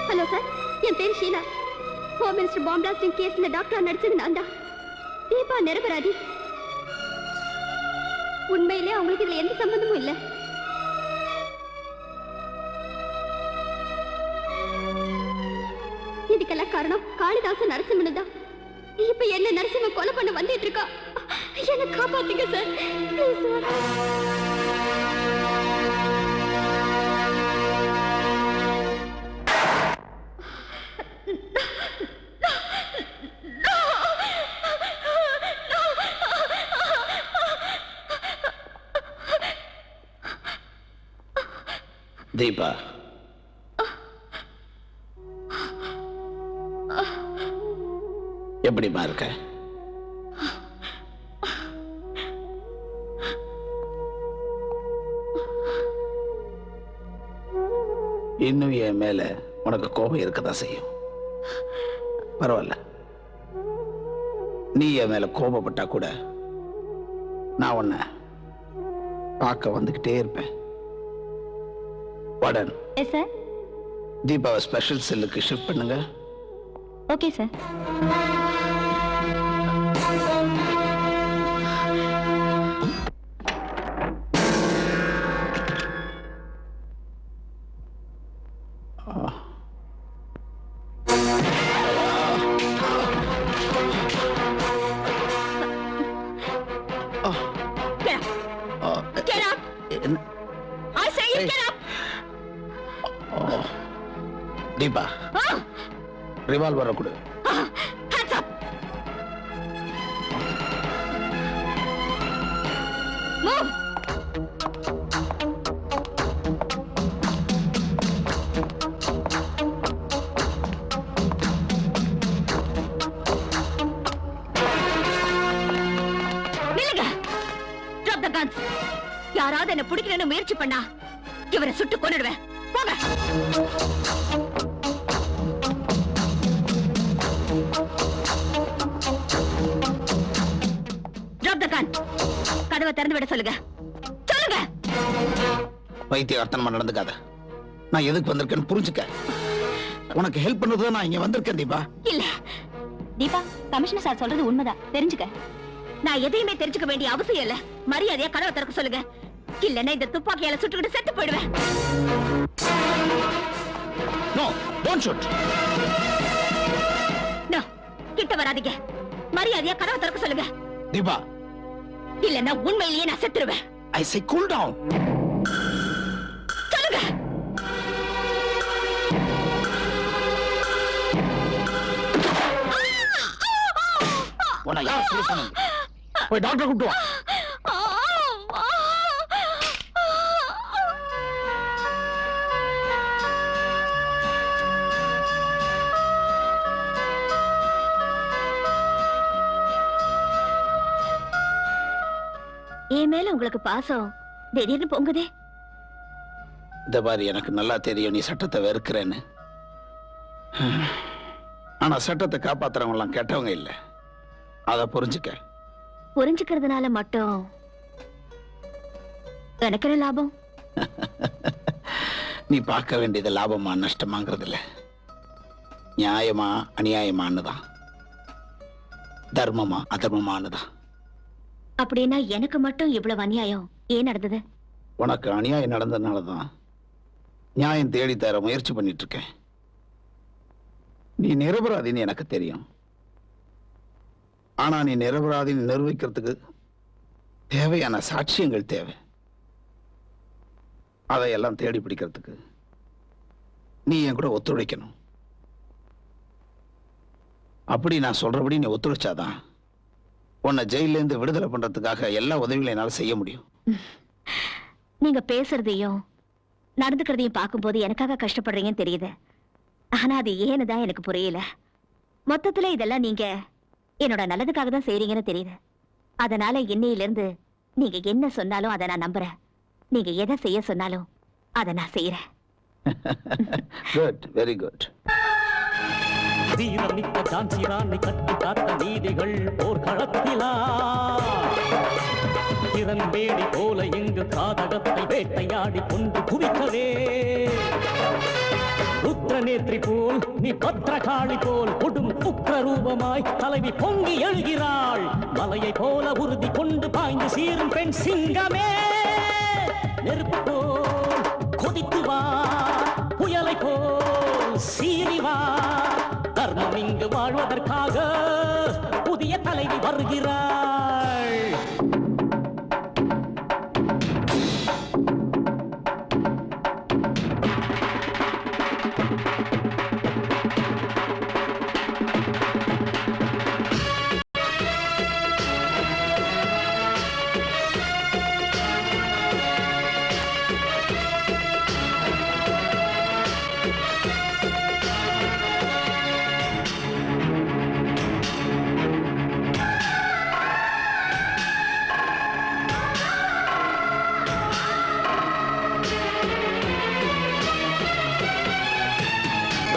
ஹலோ சார், என் பேர் ஷீலா. ஹோம் மினிஸ்டர் பாம்பு பிளாஸ்டிங் கேஸ்ல டாக்டர் நடிச்சது நான் தான். தீபா நிரபராதி. உண்மையிலே அவங்களுக்கு இதுல எந்த சம்பந்தமும் இல்ல. இதுக்கெல்லாம் காரணம் காளிதாசன் நரசிம்மன் தான். இப்ப என்ன நரசிம்மன் கொலை பண்ண வந்துட்டு இருக்கா. என்ன காப்பாத்துங்க சார் ப்ளீஸ் சார். தீபா, எப்படிமா இருக்க? இன்னும் என் மேல உனக்கு கோபம் இருக்கதான் செய்யும். பரவாயில்ல, நீ என் மேல கோபப்பட்டா கூட நான் உன்னை பார்க்க வந்துகிட்டே இருப்பேன். Warden, yes sir. தீபாவை ஸ்பெஷல் செல்லுக்கு ஷிஃப்ட் பண்ணுங்க. Okay sir. Get up! I say you get up! Deepa, ரிவால்வரை கொடு. Hands up! Move! நில்லுங்க! Drop the guns! யாராவது என்ன பிடிக்கணும்னு முயற்சி பண்ணா இவரை சுட்டு கொன்னுடுவேன். போங்க! Drop the gun! கதவை திறந்து விட சொல்லுங்க. சொல்லுங்க! பைத்தியக்காரத்தனமா நடந்துக்காத. நான் எதுக்கு வந்திருக்கேன்னு புரிஞ்சுக்க. உனக்கு ஹெல்ப் பண்ணதுதான் நான் இங்க வந்திருக்கேன் தீபா. இல்ல தீபா, கமிஷனர் சார் சொல்றது உண்மைதான். தெரிஞ்சுக்க. நான் எதையுமே தெரிஞ்சுக்க வேண்டிய அவசியம் இல்ல. மரியாதையா கதவை திறக்க சொல்லுங்க. இல்லன்னா இந்த துப்பாக்கியால சுட்டுக்கிட்டு செத்து போயிடுவேன். No, don't shoot. நோ, கிட்ட வராதீங்க. மரியாதையா கதவை திறக்க சொல்லுங்க. தீபா, இல்லன்னா உண்மையிலேயே நான் செத்துருவேன். I say cool down. சொல்லுங்க. உன்னை யார் சொல்லி சொன்னது? போய் டாக்டர் கூப்பிட்டு வா. என் மேல உங்களுக்கு பாசம் திடீர்னு பொங்குதே. இந்த மாதிரி எனக்கு நல்லா தெரியும் நீ சட்டத்தை வெறுக்கிறேன்னு. ஆனா சட்டத்தை காப்பாத்துறவங்க எல்லாம் கெட்டவங்க இல்ல, அத புரிஞ்சுக்க. புரிஞ்சுக்கிறதுனால மட்டும் எனக்கு என்ன லாபம்? நீ பார்க்க வேண்டியது லாபமா நஷ்டமாங்கிறது இல்ல, நியாயமா அநியாயமானுதான், தர்மமா அதர்மமானுதான். அப்படின்னா எனக்கு மட்டும் இவ்வளவு அநியாயம் ஏன் நடந்தது? உனக்கு அநியாயம் நடந்ததுனாலதான் நியாயம் தேடி தர முயற்சி பண்ணிட்டு இருக்கேன். நீ நிரபராதின்னு எனக்கு தெரியும். ஆனா நீ நிரபராதின்னு நிரூபிக்கிறதுக்கு தேவையான சாட்சியங்கள் தேவை. அதையெல்லாம் தேடி பிடிக்கிறதுக்கு நீ என் கூட ஒத்துழைக்கணும். அப்படி நான் சொல்றபடி நீ ஒத்துழைச்சாதான் உன்னை ஜெயில இருந்து விடுதலை பண்றதுக்காக எல்லா உதவிகளையும் என்னால செய்ய முடியும். நீங்க பேசுறதையும் நடந்துக்கிறதையும் பார்க்கும்போது எனக்காக கஷ்டப்படுறீங்கன்னு தெரியுது. ஆனா அது ஏன்னு தான் எனக்கு புரியல. மொத்தத்துல இதெல்லாம் நீங்க என்னோட நல்லதுக்காக தான் செய்றீங்கன்னு தெரியுது. அதனால இன்னையிலிருந்து நீங்க என்ன சொன்னாலும் அதை நான் நம்புறேன். நீங்க எதை செய்ய சொன்னாலும் அதை நான் செய்யறேன். Good, very good. வீரமிக்க ஜான்சிராணி கட்டி காத்த நீதிகள் போர்க்களத்திலா கிரண்பேடி போல இங்கு காதகத்தை வேட்டையாடி கொண்டு குவிக்கவே ருத்ரநேத்ரி போல் நீ பத்ரகாளி போல் கொடும் உக்ர ரூபமாய் தலைவி பொங்கி எழுகிறாள். மலையை போல உறுதி கொண்டு பாய்ந்து சீரும் பெண் சிங்கமே, நெருப்பு போல் கொதித்து வா, புயலை போல் சீறி வா. தர்மம் இங்கு வாழ்வதற்காக புதிய தலைவி வருகிறாள்.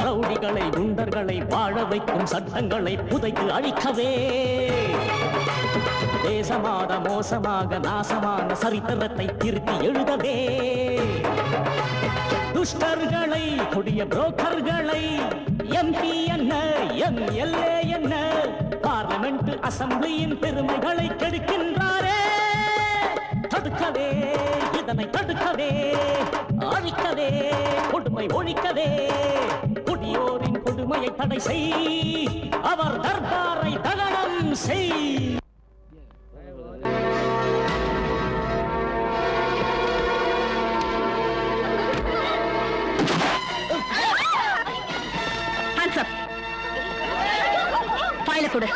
ரவுடிகளை குண்டர்களை வாழ வைக்கும் சட்டங்களை புதைத்து அழிக்கவே தேசமாத மோசமாக நாசமான சரித்திரத்தை திருத்தி எழுதவே துஷ்டர்களை கொடிய புரோக்கர்களை எம்பி என்ன எம்எல்ஏ என்ன பார்லிமெண்ட் அசம்பிளியின் பெருமைகளை கெடுக்கின்றாரே. தடுக்கவே இதனை தடுக்கவே அழிக்கவே கொடுமை ஒழிக்கவே குடியோரின் கொடுமையை தடை செய், அவர் தர்பாரை தகனம் செய். ஃபைல கொடு.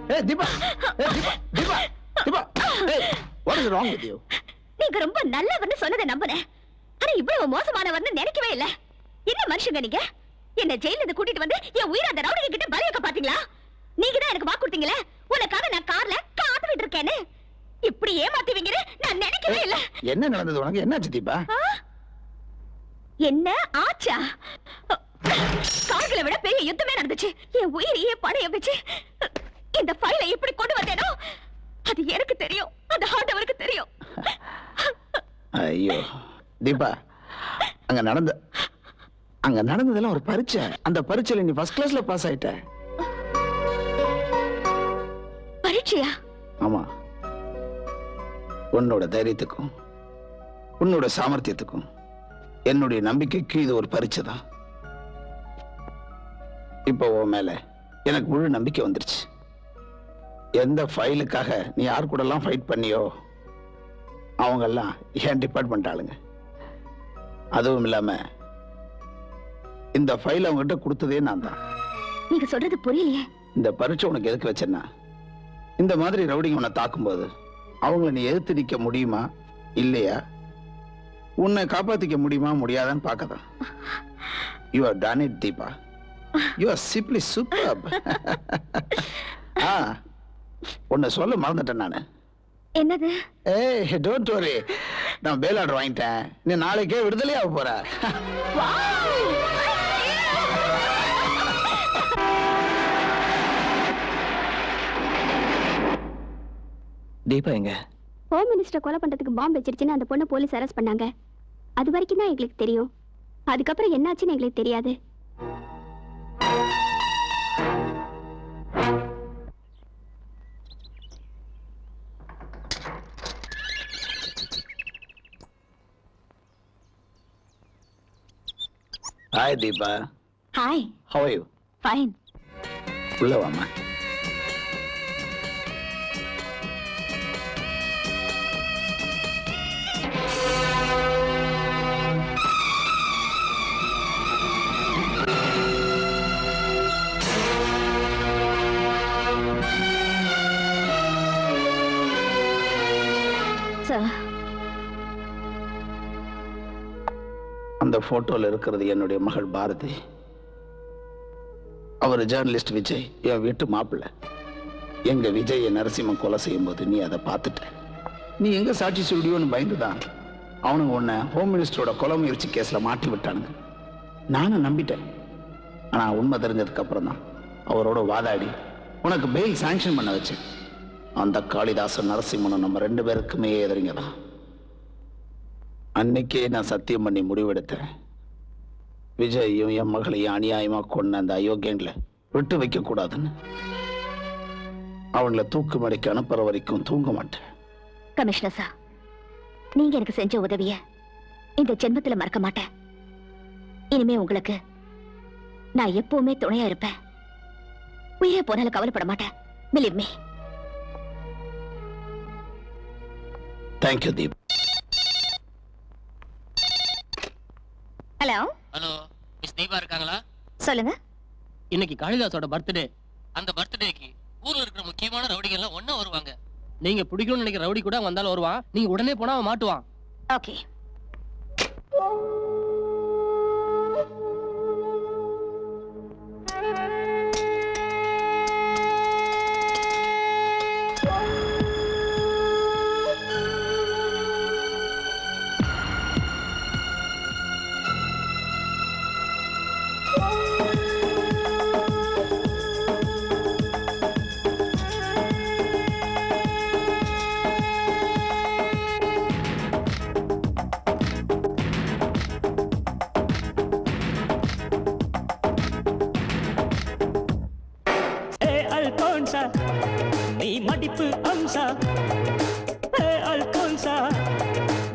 Hey, Deepa! Hey, Deepa! Deepa! Hey, what is wrong with you? நீங்க ரொம்ப நல்லவர்னு சொன்னதை நம்புனேன். ஆனா இவ்வளவு மோசமானவர்னு நினைக்கவே இல்ல. என்ன மனுஷங்க நீங்க? என்ன ஜெயில இருந்து கூட்டிட்டு வந்து என் உயிரை அந்த ரவுடிங்க கிட்ட பலி வைக்க பாத்தீங்களா? நீங்க தான் எனக்கு வாக்கு கொடுத்தீங்களே, உனக்காக நான் கார்ல காத்துக்கிட்டு இருக்கேன்னு. இப்படி ஏமாத்துவீங்கன்னு நான் நினைக்கவே இல்ல. என்ன நடந்தது உனக்கு? என்னாச்சு தீபா? என்ன ஆச்சா? கார்களை விட பெரிய யுத்தமே நடந்துச்சு. என் உயிரையே பணைய வச்சு இந்த ஃபைலை எப்படி கொண்டு வந்தேனோ அது எனக்கு தெரியும், அந்த ஆண்டவருக்கு தெரியும். ஐயோ தீபா, அங்க நடந்ததெல்லாம் ஒரு பரீட்சை. அந்த பரீட்சையில நீ ஃபர்ஸ்ட் கிளாஸ்ல பாஸ் ஆயிட்ட. பரீட்சையா? ஆமா. உன்னோட தைரியத்துக்கும் உன்னோட சாமர்த்தியத்துக்கும் என்னுடைய நம்பிக்கைக்கு இது ஒரு பரீட்சை தான். இப்போ உன் மேல எனக்கு முழு நம்பிக்கை வந்துருச்சு. எந்த ஃபைலுக்காக நீ யார் கூட எல்லாம் ஃபைட் பண்ணியோ அவங்க எல்லாம் என் டிபார்ட்மெண்ட் ஆளுங்க. அதுவும் இல்லாம இந்த ஃபைல் அவங்ககிட்ட கொடுத்ததே நான் தான். நீங்க சொல்றது புரியலையே. இந்த பரீட்சை உனக்கு எதுக்கு வச்சேன்னா, இந்த மாதிரி ரவுடிங்க உன்னை தாக்கும்போது அவங்கள நீ எதிர்த்து நிக்க முடியுமா இல்லையா, உன்னை காப்பாத்திக்க முடியுமா முடியாதான்னு பார்க்கதான். You are done it Deepa. You are simply superb. உன்னை சொல்ல மறந்துட்டேன் நானு. என்னது? ஏய் டோன்ட் வரி, நான் பேல் ஆர்டர் வாங்கிட்டேன். நீ நாளைக்கே விடுதலையாக போற. தீபா எங்க? ஹோம் மினிஸ்டர் கொலை பண்றதுக்கு பாம்பு வச்சிருச்சுன்னு அந்த பொண்ணை போலீஸ் அரெஸ்ட் பண்ணாங்க. அது வரைக்கும் தான் எங்களுக்கு தெரியும். அதுக்கப்புறம் என்னாச்சுன்னு எங்களுக்கு தெரியாது. Hi Deepa. Hi. How are you? Fine. உள்ள வாமா. சார், அந்த போட்டோல இருக்கிறது என்னுடைய மகள் பாரதி. அவர் ஜேர்னலிஸ்ட் விஜய், என் வீட்டு மாப்பிள்ளை. எங்க விஜயை நரசிம்மன் கொலை செய்யும் போது நீ அதை பார்த்துட்ட. நீ எங்க சாட்சி சொல்லியோன்னு பயந்துதான் அவனுங்க உன்னை ஹோம் மினிஸ்டரோட கொலை முயற்சி கேஸ்ல மாட்டி விட்டானுங்க. நானும் நம்பிட்டேன். ஆனா உண்மை தெரிஞ்சதுக்கு அப்புறம் தான் அவரோட வாதாடி உனக்கு பெயில் சாங்ஷன் பண்ண வச்சேன். அந்த காளிதாசன் நரசிம்மனும் நம்ம 2 பேருக்குமே எதிரிங்க தான். அன்னைக்கே நான் சத்தியம் பண்ணி முடிவெடுத்தேன், விஜயையும் என் மகளையும் அநியாயமா கொண்ட அந்த அயோக்கியங்களை விட்டு வைக்க கூடாதுன்னு. அவங்கள தூக்கு மடைக்கு அனுப்புற வரைக்கும் தூங்க மாட்டேன். கமிஷனர் சார், நீங்க எனக்கு செஞ்ச உதவிய இந்த ஜென்மத்துல மறக்க மாட்டேன். இனிமே உங்களுக்கு நான் எப்பவுமே துணையா இருப்பேன். உயிரே போனாலும் கவலைப்பட மாட்டேன். Believe me. Thank you, Deep. Hello. Hello, miss Deepa இருக்காங்களா? சொல்லுங்க. இன்னைக்கு காளிதாஸோட பர்த்டே. அந்த பர்த்டேக்கு ஊர்ல இருக்கிற முக்கியமான ரவுடிங்க எல்லாம் ஒண்ணா வருவாங்க. நீங்க பிடிக்கணும்னு நினைக்கிற ரவுடி கூட வந்தாலும் வருவான். நீங்க உடனே போனா அவன் மாட்டுவான். ஓகே. நீ மடிப்பு அம்சா, அல்போன்சா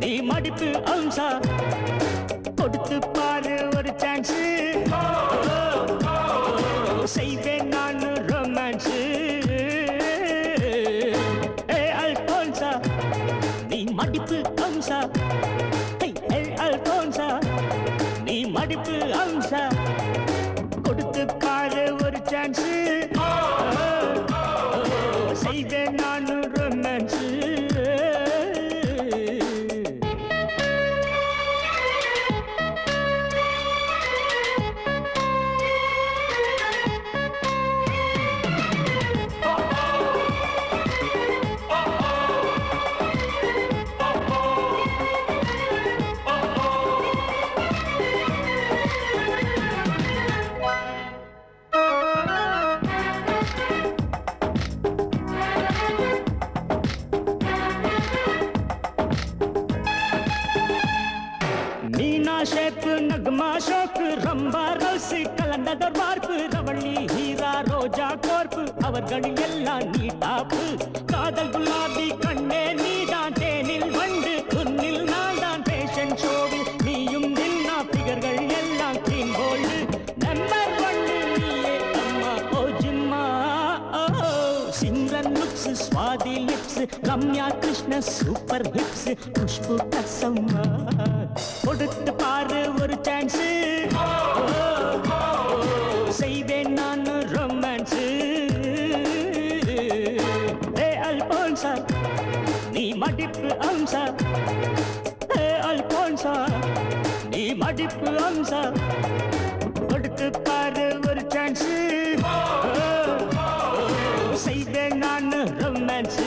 நீ மடிப்பு அம்சா, கொடுத்து பாரு ஒரு சான்ஸ், செய்வேன் நான் ரொமான்ஸ். அல்போன்சா நீ மடிப்பு அம்சா, அல்போன்சா நீ மடிப்பு அம்சா, கொடுத்து பாரு ஒரு சான்ஸ், செய்வேன் நான் ரொமான்ஸ். ஷேப்பு நகமா ஷோக்கு ரம்பா ரோசு கலந்ததோர் வார்ப்பு ரவள்ளி ஹீரா ரோஜா கோர்ப்பு அவர்களில் எல்லாம் நீ டாப்பு. காதல் குலாபி கண்ணே நீதான் தேனில் வண்டு உன்னில் நான் தான் பேஷன் ஷோவில் நீயும் நின்னா பிகர்கள் எல்லாம் கிளீன் கோல்டு. நம்பர் ஒன்னு நீயே அம்மா ஓ ஜிம்மா. Simran looks Swathi lips Ramya Krishna super hips Khushbu கசம்மா, கொடுத்து பாரு ஒரு சான்ஸ், செய்வேன் நான் ரொமான்ஸ். அல்போன்சா நீ மடிப்பு அம்சா, அல்போன்சா நீ மடிப்பு அம்சா, கொடுத்து பாரு ஒரு சான்ஸ், செய்வேன் நான் ரொமான்ஸ்.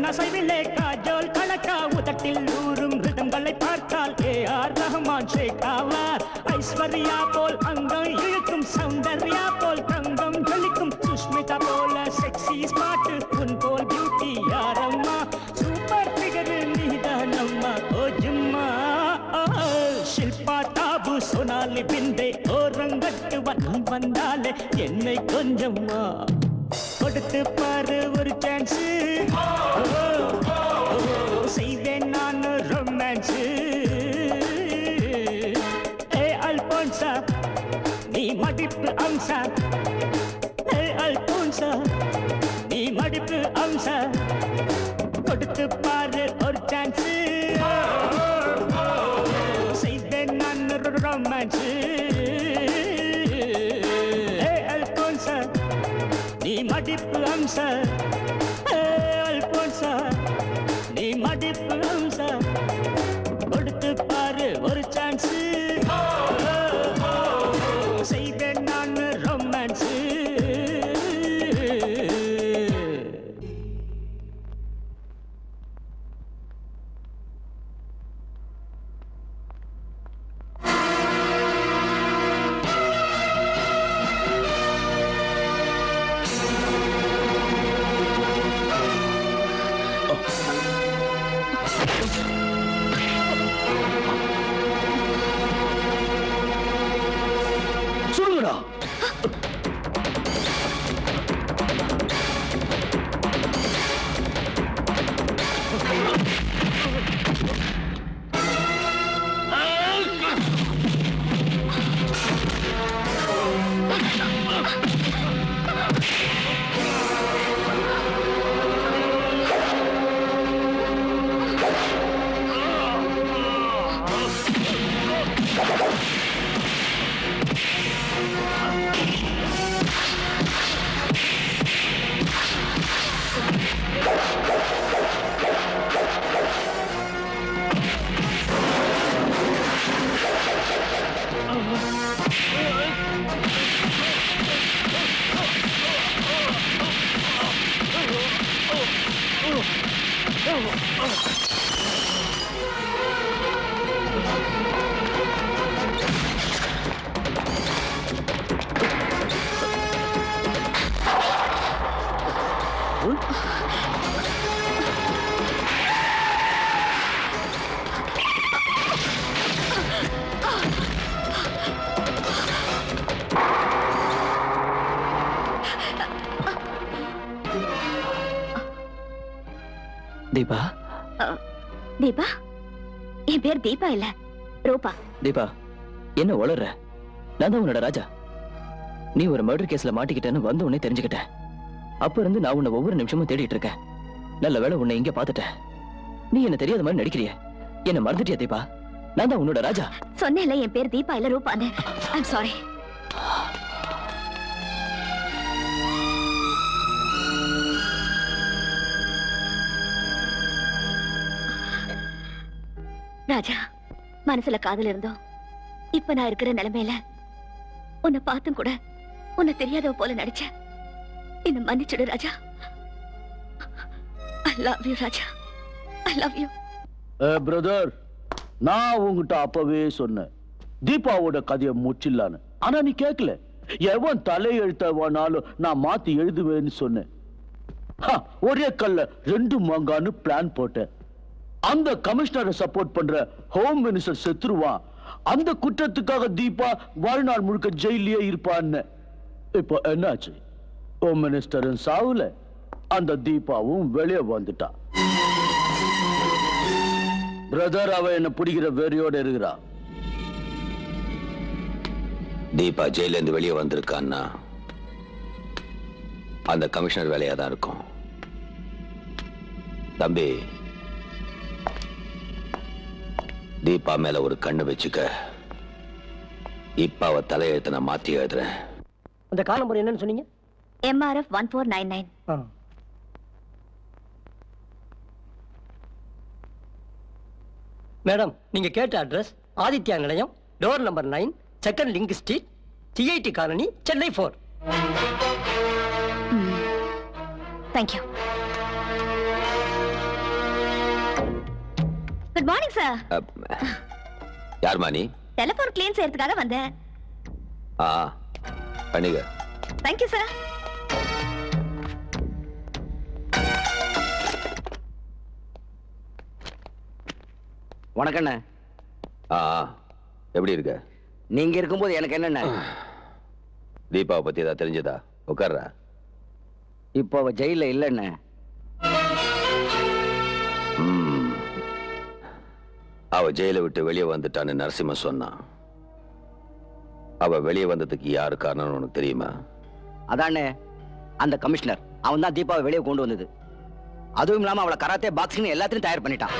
அசைவிலே காஜோல் கணக்கா உதட்டில் ஊறும் ரிதங்களை பார்த்தால் ஏஆர் ரஹ்மான் ஷேக் ஆவார். ஐஸ்வர்யா போல் அங்கம் இழுக்கும் சௌந்தர்யா போல் தங்கம் ஜொலிக்கும் சுஷ்மிதா போல செக்ஸி ஸ்மார்ட் உன் போல் பியூட்டி யாரம்மா. சூப்பர் ஃபிகர் நீதான் அம்மா ஓ ஜிம்மா. ஷில்பா தாபு சோனாலி பிந்தே ஓரங்கட்டு வந்தாலே என்னை கொஞ்சம்மா, கொடுத்து பாரு ஒரு சான்ஸ், செய்வேன் நான் ரொமான்ஸ். அல்போன்சா நீ மடிப்பு அம்சா, அல்போன்சா நீ மடிப்பு அம்சா, கொடுத்து பாரு ஒரு சான்ஸ், செய்வேன் நான் ரொமான்ஸ். அல்போன்சா நீ மடிப்பு அம்சா, அல்போன்சா நீ மடிப்பு அம்சா, கொடுத்து பாரு ஒரு சான்ஸ், செய்வேன் நான் ரொமான்ஸ். சொல்லுங்கடா. தீபா, தீபா? என் பேர் தீபா இல்ல, ரூபா. தீபா என்ன உளற? நான் தான் உன்னோட ராஜா. நீ ஒரு மர்டர் கேஸ்ல மாட்டிக்கிட்டேன்னு வந்து உன்னை தெரிஞ்சுக்கிட்டேன். அப்ப இருந்து நான் உன்னை ஒவ்வொரு நிமிஷமும் தேடிட்டு இருக்கேன். நல்ல வேளை உன்னை இங்க பாத்துட்டேன். நீ என்ன தெரியாத மாதிரி நடிக்கிறிய. என்ன மறந்துட்டியா தீபா? நான் தான் உன்னோட ராஜா. சொன்னேன்ல என் பேர் தீபா இல்ல, ரூபான்னு. I'm sorry. ராஜா, மனசுல காதல் இருந்தோம். இப்ப நான் இருக்கிற நிலைமையில உன்னை பார்த்தும் கூட உன்னை தெரியாதவ போல நடிச்சேன். என்ன மன்னிச்சுடு ராஜா. I love you Raja. I love you. Brother, நான் உங்ககிட்ட அப்பவே சொன்னேன் தீபாவோட கதையை முச்சிடலான்னு. ஆனா நீ கேட்கல. எவன் தலையெழுத்தவானாலும் நான் மாத்தி எழுதுவேன்னு சொன்னேன். ஒரே கல்ல ரெண்டு மாங்கான்னு பிளான் போட்டேன். அந்த கமிஷனரை சப்போர்ட் பண்ற ஹோம் மினிஸ்டர் செத்துருவான். அந்த குற்றத்துக்காக தீபா வாழ்நாள் முழுக்க ஜெயிலே இருப்பான்னு. இப்போ என்னாச்சு? ஹோம் மினிஸ்டரும் சாவுல, அந்த தீபாவும் வெளியே வந்துட்டா. பிரதர், அவ என்ன பிடிக்கிற வெறியோட இருக்கிறா. தீபா ஜெயில இருந்து வெளியே வந்திருக்கான்னா அந்த கமிஷனர் வேலையா தான் இருக்கும். தம்பி, தீபா மேல ஒரு கண்ணு வச்சுக்க. இப்ப அவ தலையெழுத்த நான் மாத்தி எழுதுறேன். அந்த கால் நம்பர் என்னன்னு சொன்னீங்க? MRF 1499. மேடம், நீங்க கேட்ட address Aditya Nilayam, door number 9, second link street, CIT colony, Chennai 4. Thank you. Good morning sir. யார் நீ? டெலிபோன் கிளீன் செய்யறதுக்காக வந்தேன். பண்ணிக்க. Thank you sir. வணக்கண்ண. எப்படி இருக்க? நீங்க இருக்கும்போது எனக்கு என்னண்ண? தீபாவை பத்தி ஏதாவது தெரிஞ்சதா? உட்கார்ற. இப்போ அவ ஜெயில இல்லைண்ண. அவ ஜெயில விட்டு வெளியே வந்துட்டான்னு நரசிம்ம சொன்னான். அவ வெளியே வந்ததுக்கு யாரு காரணம் உனக்கு தெரியுமா? அதானே, அந்த கமிஷனர். அவன் தான் தீபாவை வெளியே கொண்டு வந்தது. அதுவும் இல்லாம அவளை கராத்தே, பாக்ஸிங் எல்லாத்தையும் தயார் பண்ணிட்டான்.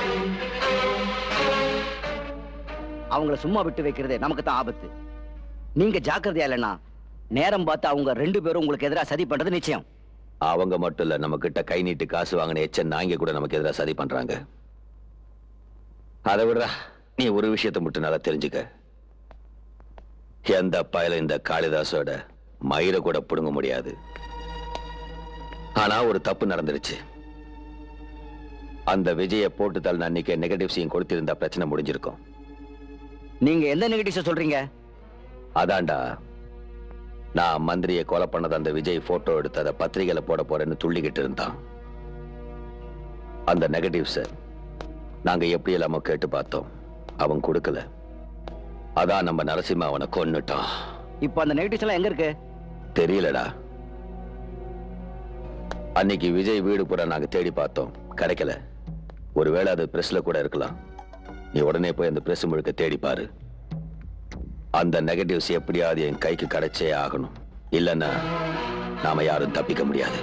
அவங்கள சும்மா விட்டு வைக்கிறதே நமக்கு தான் ஆபத்து. நீங்க ஜாக்கிரதையா இல்லைன்னா நேரம் பார்த்து அவங்க 2 பேரும் உங்களுக்கு எதிராக சதி பண்றது நிச்சயம். அவங்க மட்டும் இல்ல, நம்ம கிட்ட கை நீட்டு காசு வாங்கின எச்சன் நாங்க கூட நமக்கு எதிராக சதி பண்றாங்க. அதை விடுறா, நீ ஒரு விஷயத்தை மட்டும் நல்லா தெரிஞ்சுக்க. எந்த பயல இந்த காளிதாசோட மயிரை கூட புடுங்க முடியாது. ஆனா ஒரு தப்பு நடந்துருச்சு. அந்த விஜய போட்டு தள்ள அன்னைக்கு நெகட்டிவ் சீன் கொடுத்திருந்தா பிரச்சனை முடிஞ்சிருக்கும். நீங்க எந்த நெகட்டிவ்ஸ் சொல்றீங்க? அதான்டா, நான் மந்திரியை கொலை பண்ணது அந்த விஜய் போட்டோ எடுத்து அதை பத்திரிகையில போட போறேன்னு துள்ளிக்கிட்டு இருந்தான். அந்த நெகட்டிவ்ஸ் நாங்க எப்படி எல்லாமோ கேட்டு பார்த்தோம், அவன் கொடுக்கல. அதான் நம்ம நரசிம்மா அவனை கொன்னுட்டான். இப்போ அந்த நெகட்டிவ்ஸ் எல்லாம் எங்க இருக்கு தெரியலடா. அன்னைக்கு விஜய் வீடு பூரா நாங்க தேடி பார்த்தோம், கிடைக்கல. ஒருவேளை அது பிரஸ்ல கூட இருக்கலாம். நீ உடனே போய் அந்த பிரஸ் முழுக்க தேடி பாரு. அந்த நெகட்டிவ்ஸ் எப்படியாவது என் கைக்கு கிடைச்சே ஆகணும். இல்லைன்னா நாம யாரும் தப்பிக்க முடியாது.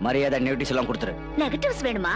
மரியாதை நெகட்டிவ்ஸ் எல்லாம் கொடுத்துரு. நெகட்டிவ்ஸ் வேணுமா?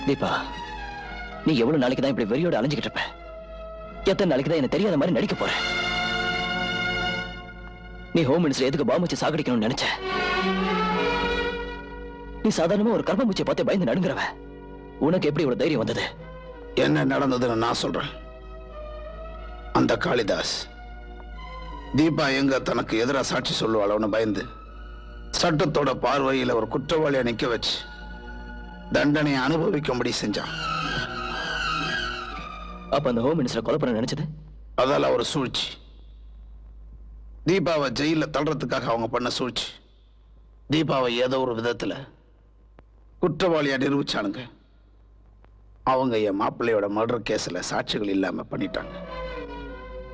தீபா, நீ எவ்வளவு நாளைக்கு தான் இப்படி வெறியோட அலைஞ்சுக்கிட்டு இருப்ப? எத்தனை நாளைக்கு தான் எனக்கு தெரியாத மாதிரி நடிக்க போற? நீ ஹோம் மினிஸ்டர் எதுக்கு பாம்பு வச்சு சாகடிக்கணும்னு நினைச்ச? நீ சாதாரணமா ஒரு கர்ப்பம்பூச்சியை பார்த்து பயந்து நடுங்குறவ. உனக்கு எப்படி ஒரு தைரியம் வந்தது? என்ன நடந்ததுன்னு நான் சொல்றேன். அந்த காளிதாஸ் தீபா எங்க தனக்கு எதிராக சாட்சி சொல்லுவாளோன்னு பயந்து சட்டத்தோட பார்வையில் ஒரு குற்றவாளியை நிக்க வச்சு தண்டனை அனுபவிக்கும்படி செஞ்சான். அப்ப அந்த ஹோம் மினிஸ்டர் கொலை பண்ண நினைச்சது அதெல்லாம் ஒரு சூழ்ச்சி. தீபாவை ஜெயில தள்ளுறதுக்காக அவங்க பண்ண சூழ்ச்சி. தீபாவை ஏதோ ஒரு விதத்துல குற்றவாளியா நிரூபிச்சானுங்க. அவங்க என் மாப்பிள்ளையோட மர்டர் கேஸ்ல சாட்சிகள் இல்லாம பண்ணிட்டாங்க.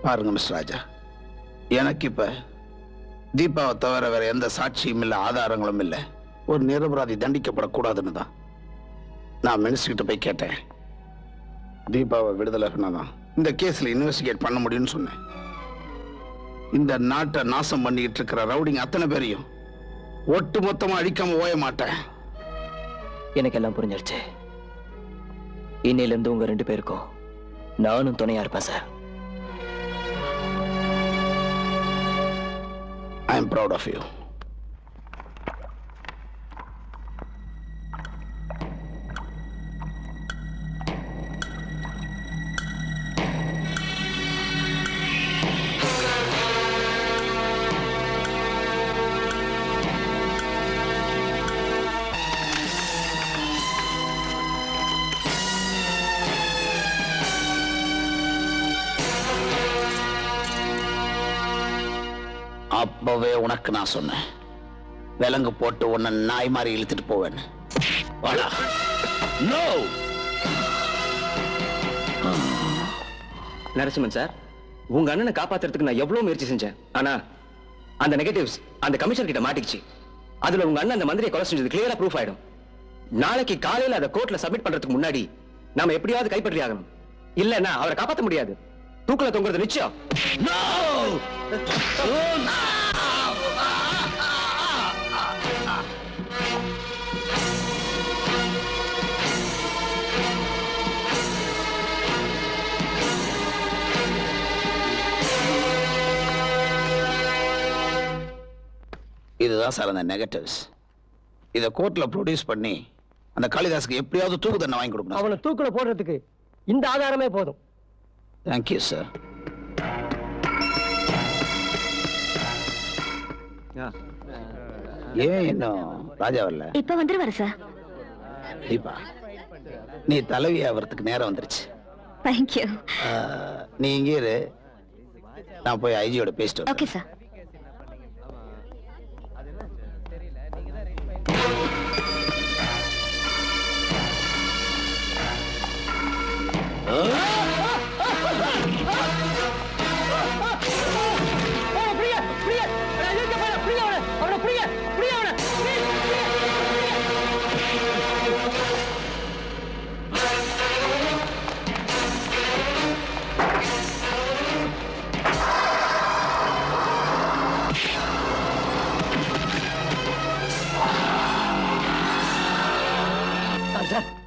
பாருங்க மிஸ்டர் ராஜா, எனக்கு இப்ப தீபாவை தவிர வேற எந்த சாட்சியும் இல்லை, ஆதாரங்களும் இல்லை. ஒரு நிரபராதி தண்டிக்கப்படக்கூடாதுன்னு தான் நான் மினிஸ்டர்கிட்ட போய் கேட்டேன். தீபாவை விடுதலை பண்ணாதான் இந்த கேஸ்ல இன்வெஸ்டிகேட் பண்ண முடியும்னு சொன்னேன். இந்த நாட்டை நாசம் பண்ணிட்டு இருக்கிற ரவுடிங்க அத்தனை பேரையும் ஒட்டு மொத்தமா அழிக்காம ஓய மாட்டேன். எனக்கு எல்லாம் புரிஞ்சிருச்சு. இன்னையில இருந்து உங்க 2 பேருக்கும் நானும் துணையா இருப்பேன் sir. I am proud of you. அப்பவே உனக்கு நான் சொன்னேன், விலங்கு போட்டு உன்னை நாய் மாதிரி இழுத்துட்டு போவேன்னு. வாடா. நோ நரசிம்மன் சார், உங்க அண்ணனை காப்பாத்துறதுக்கு நான் எவ்வளவு முயற்சி செஞ்சேன். ஆனா அந்த நெகட்டிவ்ஸ் அந்த கமிஷனர் கிட்ட மாட்டிக்கிச்சு. அதுல உங்க அண்ணன் அந்த மந்திரியை கொலை செஞ்சது கிளியரா ப்ரூஃப் ஆயிடும். நாளைக்கு காலையில அதை கோர்ட்ல சப்மிட் பண்றதுக்கு முன்னாடி நாம எப்படியாவது கைப்பற்றி ஆகணும். இல்லன்னா அவரை காப்பாற்ற முடியாது. தூக்குல தொங்குறது நிச்சயம். இதுதான் சார் அந்த நெகட்டிவ்ஸ். இதை கோர்ட்ல ப்ரொடியூஸ் பண்ணி அந்த காளிதாஸுக்கு எப்படியாவது தூக்கு தண்டனை வாங்கி கொடுக்கணும். அவனை தூக்குல போடுறதுக்கு இந்த ஆதாரமே போதும். Thank you sir. ஏன் இன்னும் ராஜா வரல? இப்ப வந்துருவாரு சார். தீபா, நீ தலைவி ஆகிறதுக்கு நேரம் வந்துருச்சு. தேங்க்யூ. நீ இங்கே இரு, நான் போய் ஐஜியோட பேசிட்டு வரேன். Okay sir.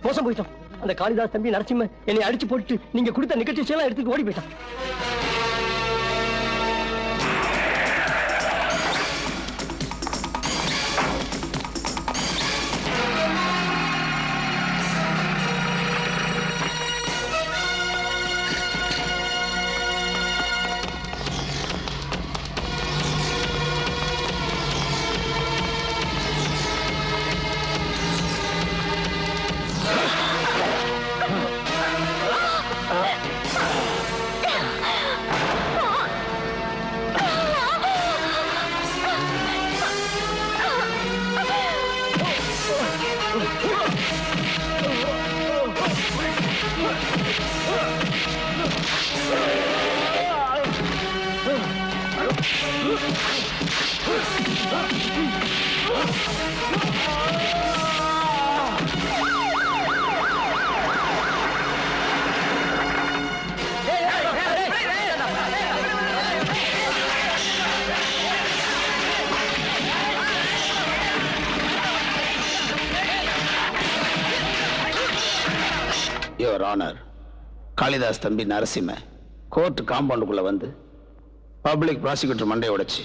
மோசம் போயிட்டோம். அந்த காளிதாஸ் தம்பி நரசிம்ம என்னை அடிச்சு போட்டு நீங்க கொடுத்த நிகழ்ச்சி எல்லாம் எடுத்துட்டு ஓடி போயிட்டான். யுவர் ஆனர், காளிதாஸ் தம்பி நரசிம்ம கோர்ட் காம்பவுண்டுக்குள்ள வந்து பப்ளிக் ப்ராசிக்யூட்டர் மண்டையை உடைச்சு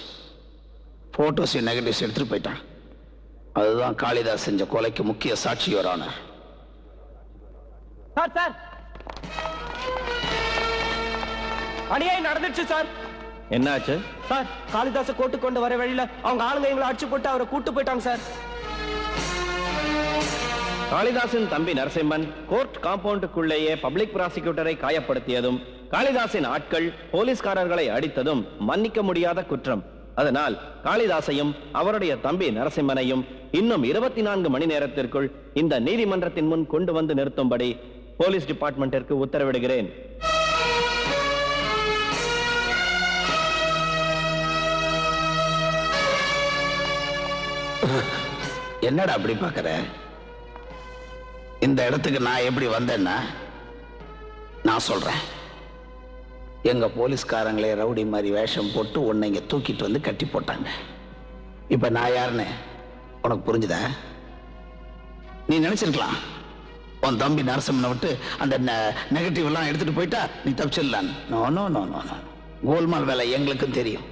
போட்டோஸ் நெகட்டிவ்ஸ் எடுத்துட்டு போயிட்டான். அதுதான் காளிதாஸ் செஞ்ச கொலைக்கு முக்கிய சாட்சி யுவர் ஆனர். சார் சார், அநியாயம் நடந்துச்சு சார். என்னாச்சு சார்? காளிதாச கோர்ட்டு கொண்டு வர வழியில அவங்க ஆளுங்க எங்களை அடிச்சு போட்டு அவரை கூட்டு போயிட்டாங்க சார். காளிதாசின் தம்பி நரசிம்மன் கோர்ட் காம்பவுண்டுக்குள்ளேயே பப்ளிக் ப்ராசிக்யூட்டரை காயப்படுத்தியதும் காளிதாசின் ஆட்கள் போலீஸ்காரர்களை அடித்ததும் மன்னிக்க முடியாத குற்றம். அதனால் காளிதாசையும் அவருடைய தம்பி நரசிம்மனையும் இன்னும் 24 மணி நேரத்திற்குள் இந்த நீதிமன்றத்தின் முன் கொண்டு வந்து நிறுத்தும்படி போலீஸ் டிபார்ட்மெண்டிற்கு உத்தரவிடுகிறேன். என்னடா அப்படி பாக்குற? இந்த இடத்துக்கு நான் எப்படி வந்தேன்னா நான் சொல்றேன். எங்க போலீஸ்காரங்களே ரவுடி மாதிரி வேஷம் போட்டு உன்னை இங்க தூக்கிட்டு வந்து கட்டி போட்டாங்க. இப்ப நான் யாருன்னு உனக்கு புரிஞ்சுதா? நீ நினைச்சிருக்கலாம் உன் தம்பி நரசிம்மனை விட்டு அந்த நெகட்டிவ் எல்லாம் எடுத்துட்டு போயிட்டா நீ தப்பிச்சிடலான்னு. No no no no no. கோல்மால் வேலை எங்களுக்கும் தெரியும்.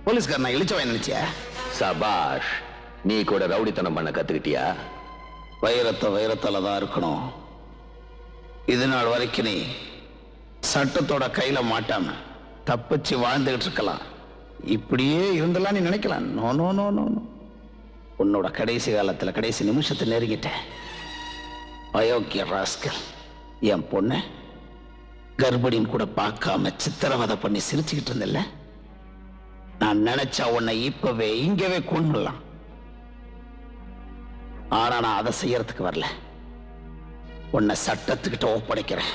போலீஸ்காரன் நான் இழிச்சவன் நினைச்சியா? சபாஷ், நீ கூட ரவுடித்தனம் பண்ண கத்துக்கிட்டியா? வைரத்தால தான் இருக்கணும். இது நாள் வரைக்கும் நீ சட்டத்தோட கையில மாட்டாம தப்பிச்சு வாழ்ந்துகிட்டு இருக்கலாம். இப்படியே இருந்தெல்லாம் நீ நினைக்கலாம். No no no no no. உன்னோட கடைசி காலத்துல கடைசி நிமிஷத்தை நெருங்கிட்டேன். அயோக்கிய ராஸ்கல். என் பொண்ணு கர்ப்பிணின்னு கூட பார்க்காம சித்திரவதை பண்ணி சிரிச்சுக்கிட்டு இருந்தில்ல, நான் நினைச்சா உன்னை இப்பவே இங்கவே கொண்டுலாம். ஆனா நான் அதை செய்யறதுக்கு வரல. உன்னை சட்டத்துக்கிட்ட ஒப்படைக்கிறேன்.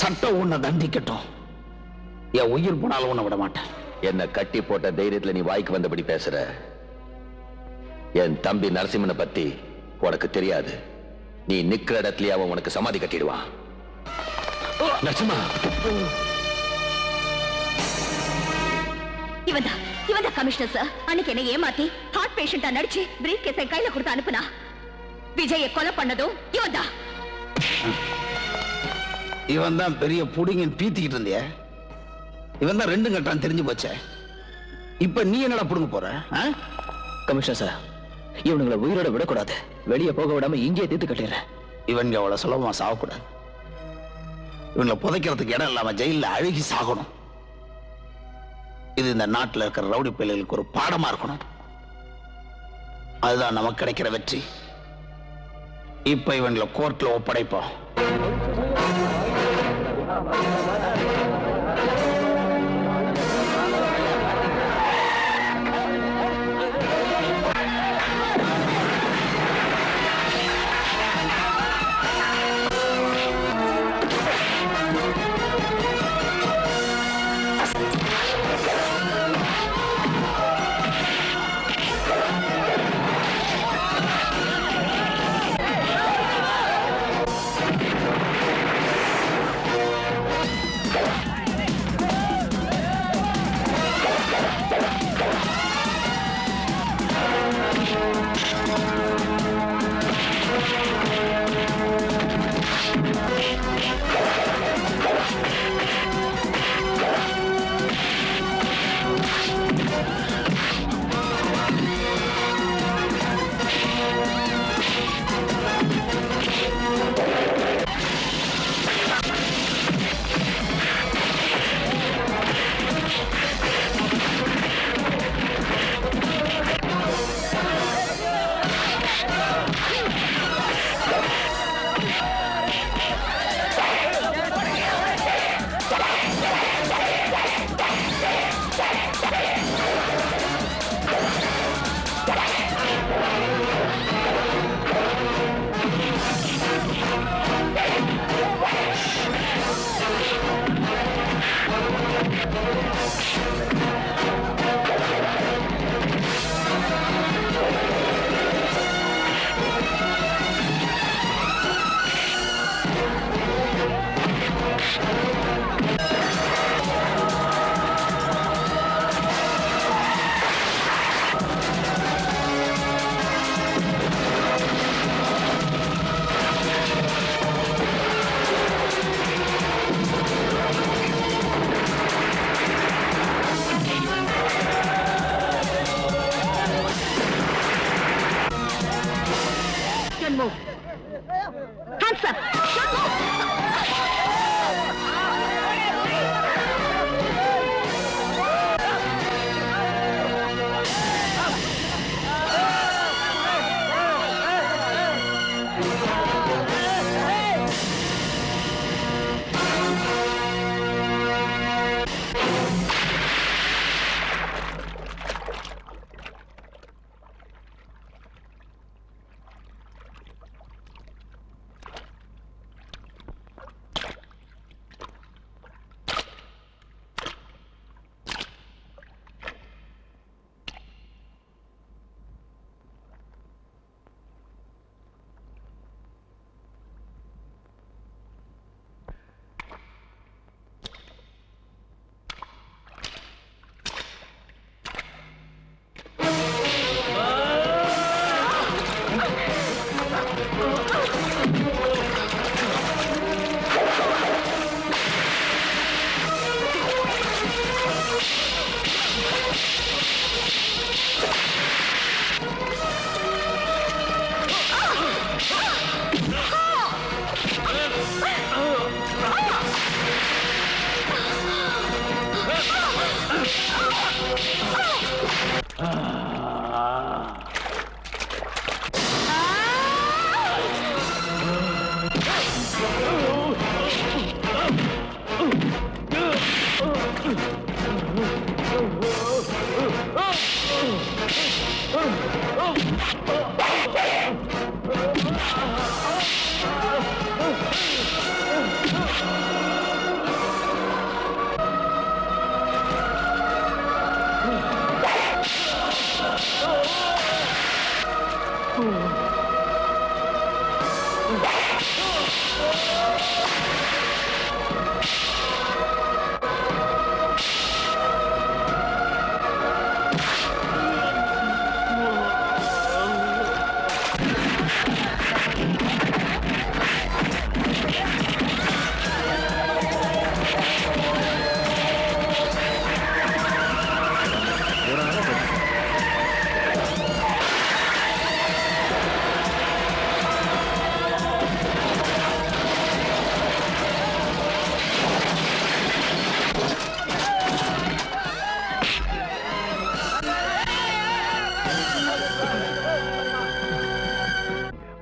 சட்டம் உன்னை தண்டிக்கட்டும். என் உயிர் போனாலும் உன்னை விட மாட்டேன். என்ன கட்டி போட்ட தைரியத்துல நீ வாய்க்கு வந்தபடி பேசுற. என் தம்பி நரசிம்மனை பத்தி உனக்கு தெரியாது. நீ நிக்கிற இடத்துலயே அவன் உனக்கு சமாதி கட்டிடுவான். நரசிம்மா, இவன் கமிஷனர் சார் அன்னைக்கு என்ன ஏமாத்தி ஹார்ட் பேஷண்டா நடிச்சு பிரீஃப் கேஸை கையில கொடுத்து அனுப்புனா. விஜய கொலை பண்ணதும் இவன் தான். இவன் தான் பெரிய புடிங்கன்னு பீத்திக்கிட்டு இருந்திய. இவன் தான் 2 கட்டான் தெரிஞ்சு போச்சே. இப்ப நீ என்னடா புடுங்க போற? கமிஷனர் சார், இவனுங்களை உயிரோட விடக்கூடாது. வெளியே போக விடாம இங்கே தீர்த்து கட்டிடுறேன். இவங்க அவ்வளவு சுலபமா சாகக்கூடாது. இவங்களை புதைக்கிறதுக்கு இடம் இல்லாம ஜெயில அழுகி சாகணும். இது இந்த நாட்டில் இருக்கிற ரவுடி பிள்ளைகளுக்கு ஒரு பாடமா இருக்கணும். அதுதான் நமக்கு கிடைக்கிற வெற்றி. இப்ப இவங்களை கோர்ட்ல ஒப்படைப்போம்.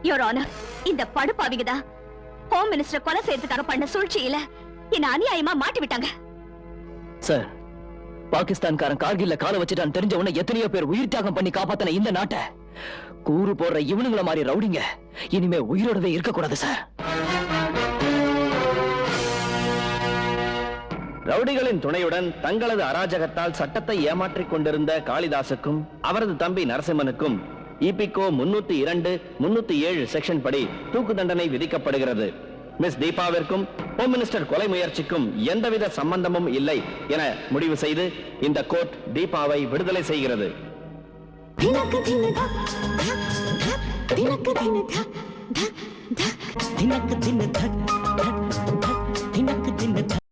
யுவர் ஆனர், இந்த படுபாவிங்க தான் ஹோம் மினிஸ்டர் கொலை செய்யறதுக்காக பண்ண சூழ்ச்சியில என்ன அநியாயமா மாட்டி விட்டாங்க. சார், பாகிஸ்தான்காரன் கார்கில்ல கால வச்சுட்டான்னு தெரிஞ்ச உடனே எத்தனையோ பேர் உயிர் தியாகம் பண்ணி காப்பாத்தின இந்த நாட்டை கூறு போடுற இவனுங்கள மாதிரி ரவுடிங்க இனிமே உயிரோடவே இருக்கக்கூடாது சார். ரவுடிகளின் துணையுடன் தங்களது அராஜகத்தால் சட்டத்தை ஏமாற்றிக் கொண்டிருந்த காளிதாசுக்கும் அவரது தம்பி நரசிம்மனுக்கும் இபிகோ 302, 307 செக்ஷன் படி தூக்கு தண்டனை விதிக்கப்படுகிறது. மிஸ் தீபாவிற்கும் ஹோம் மினிஸ்டர் கொலை முயற்சிக்கும் எந்தவித சம்பந்தமும் இல்லை என முடிவு செய்து இந்த கோர்ட் தீபாவை விடுதலை செய்கிறது. தினக்கு தின தக் தக்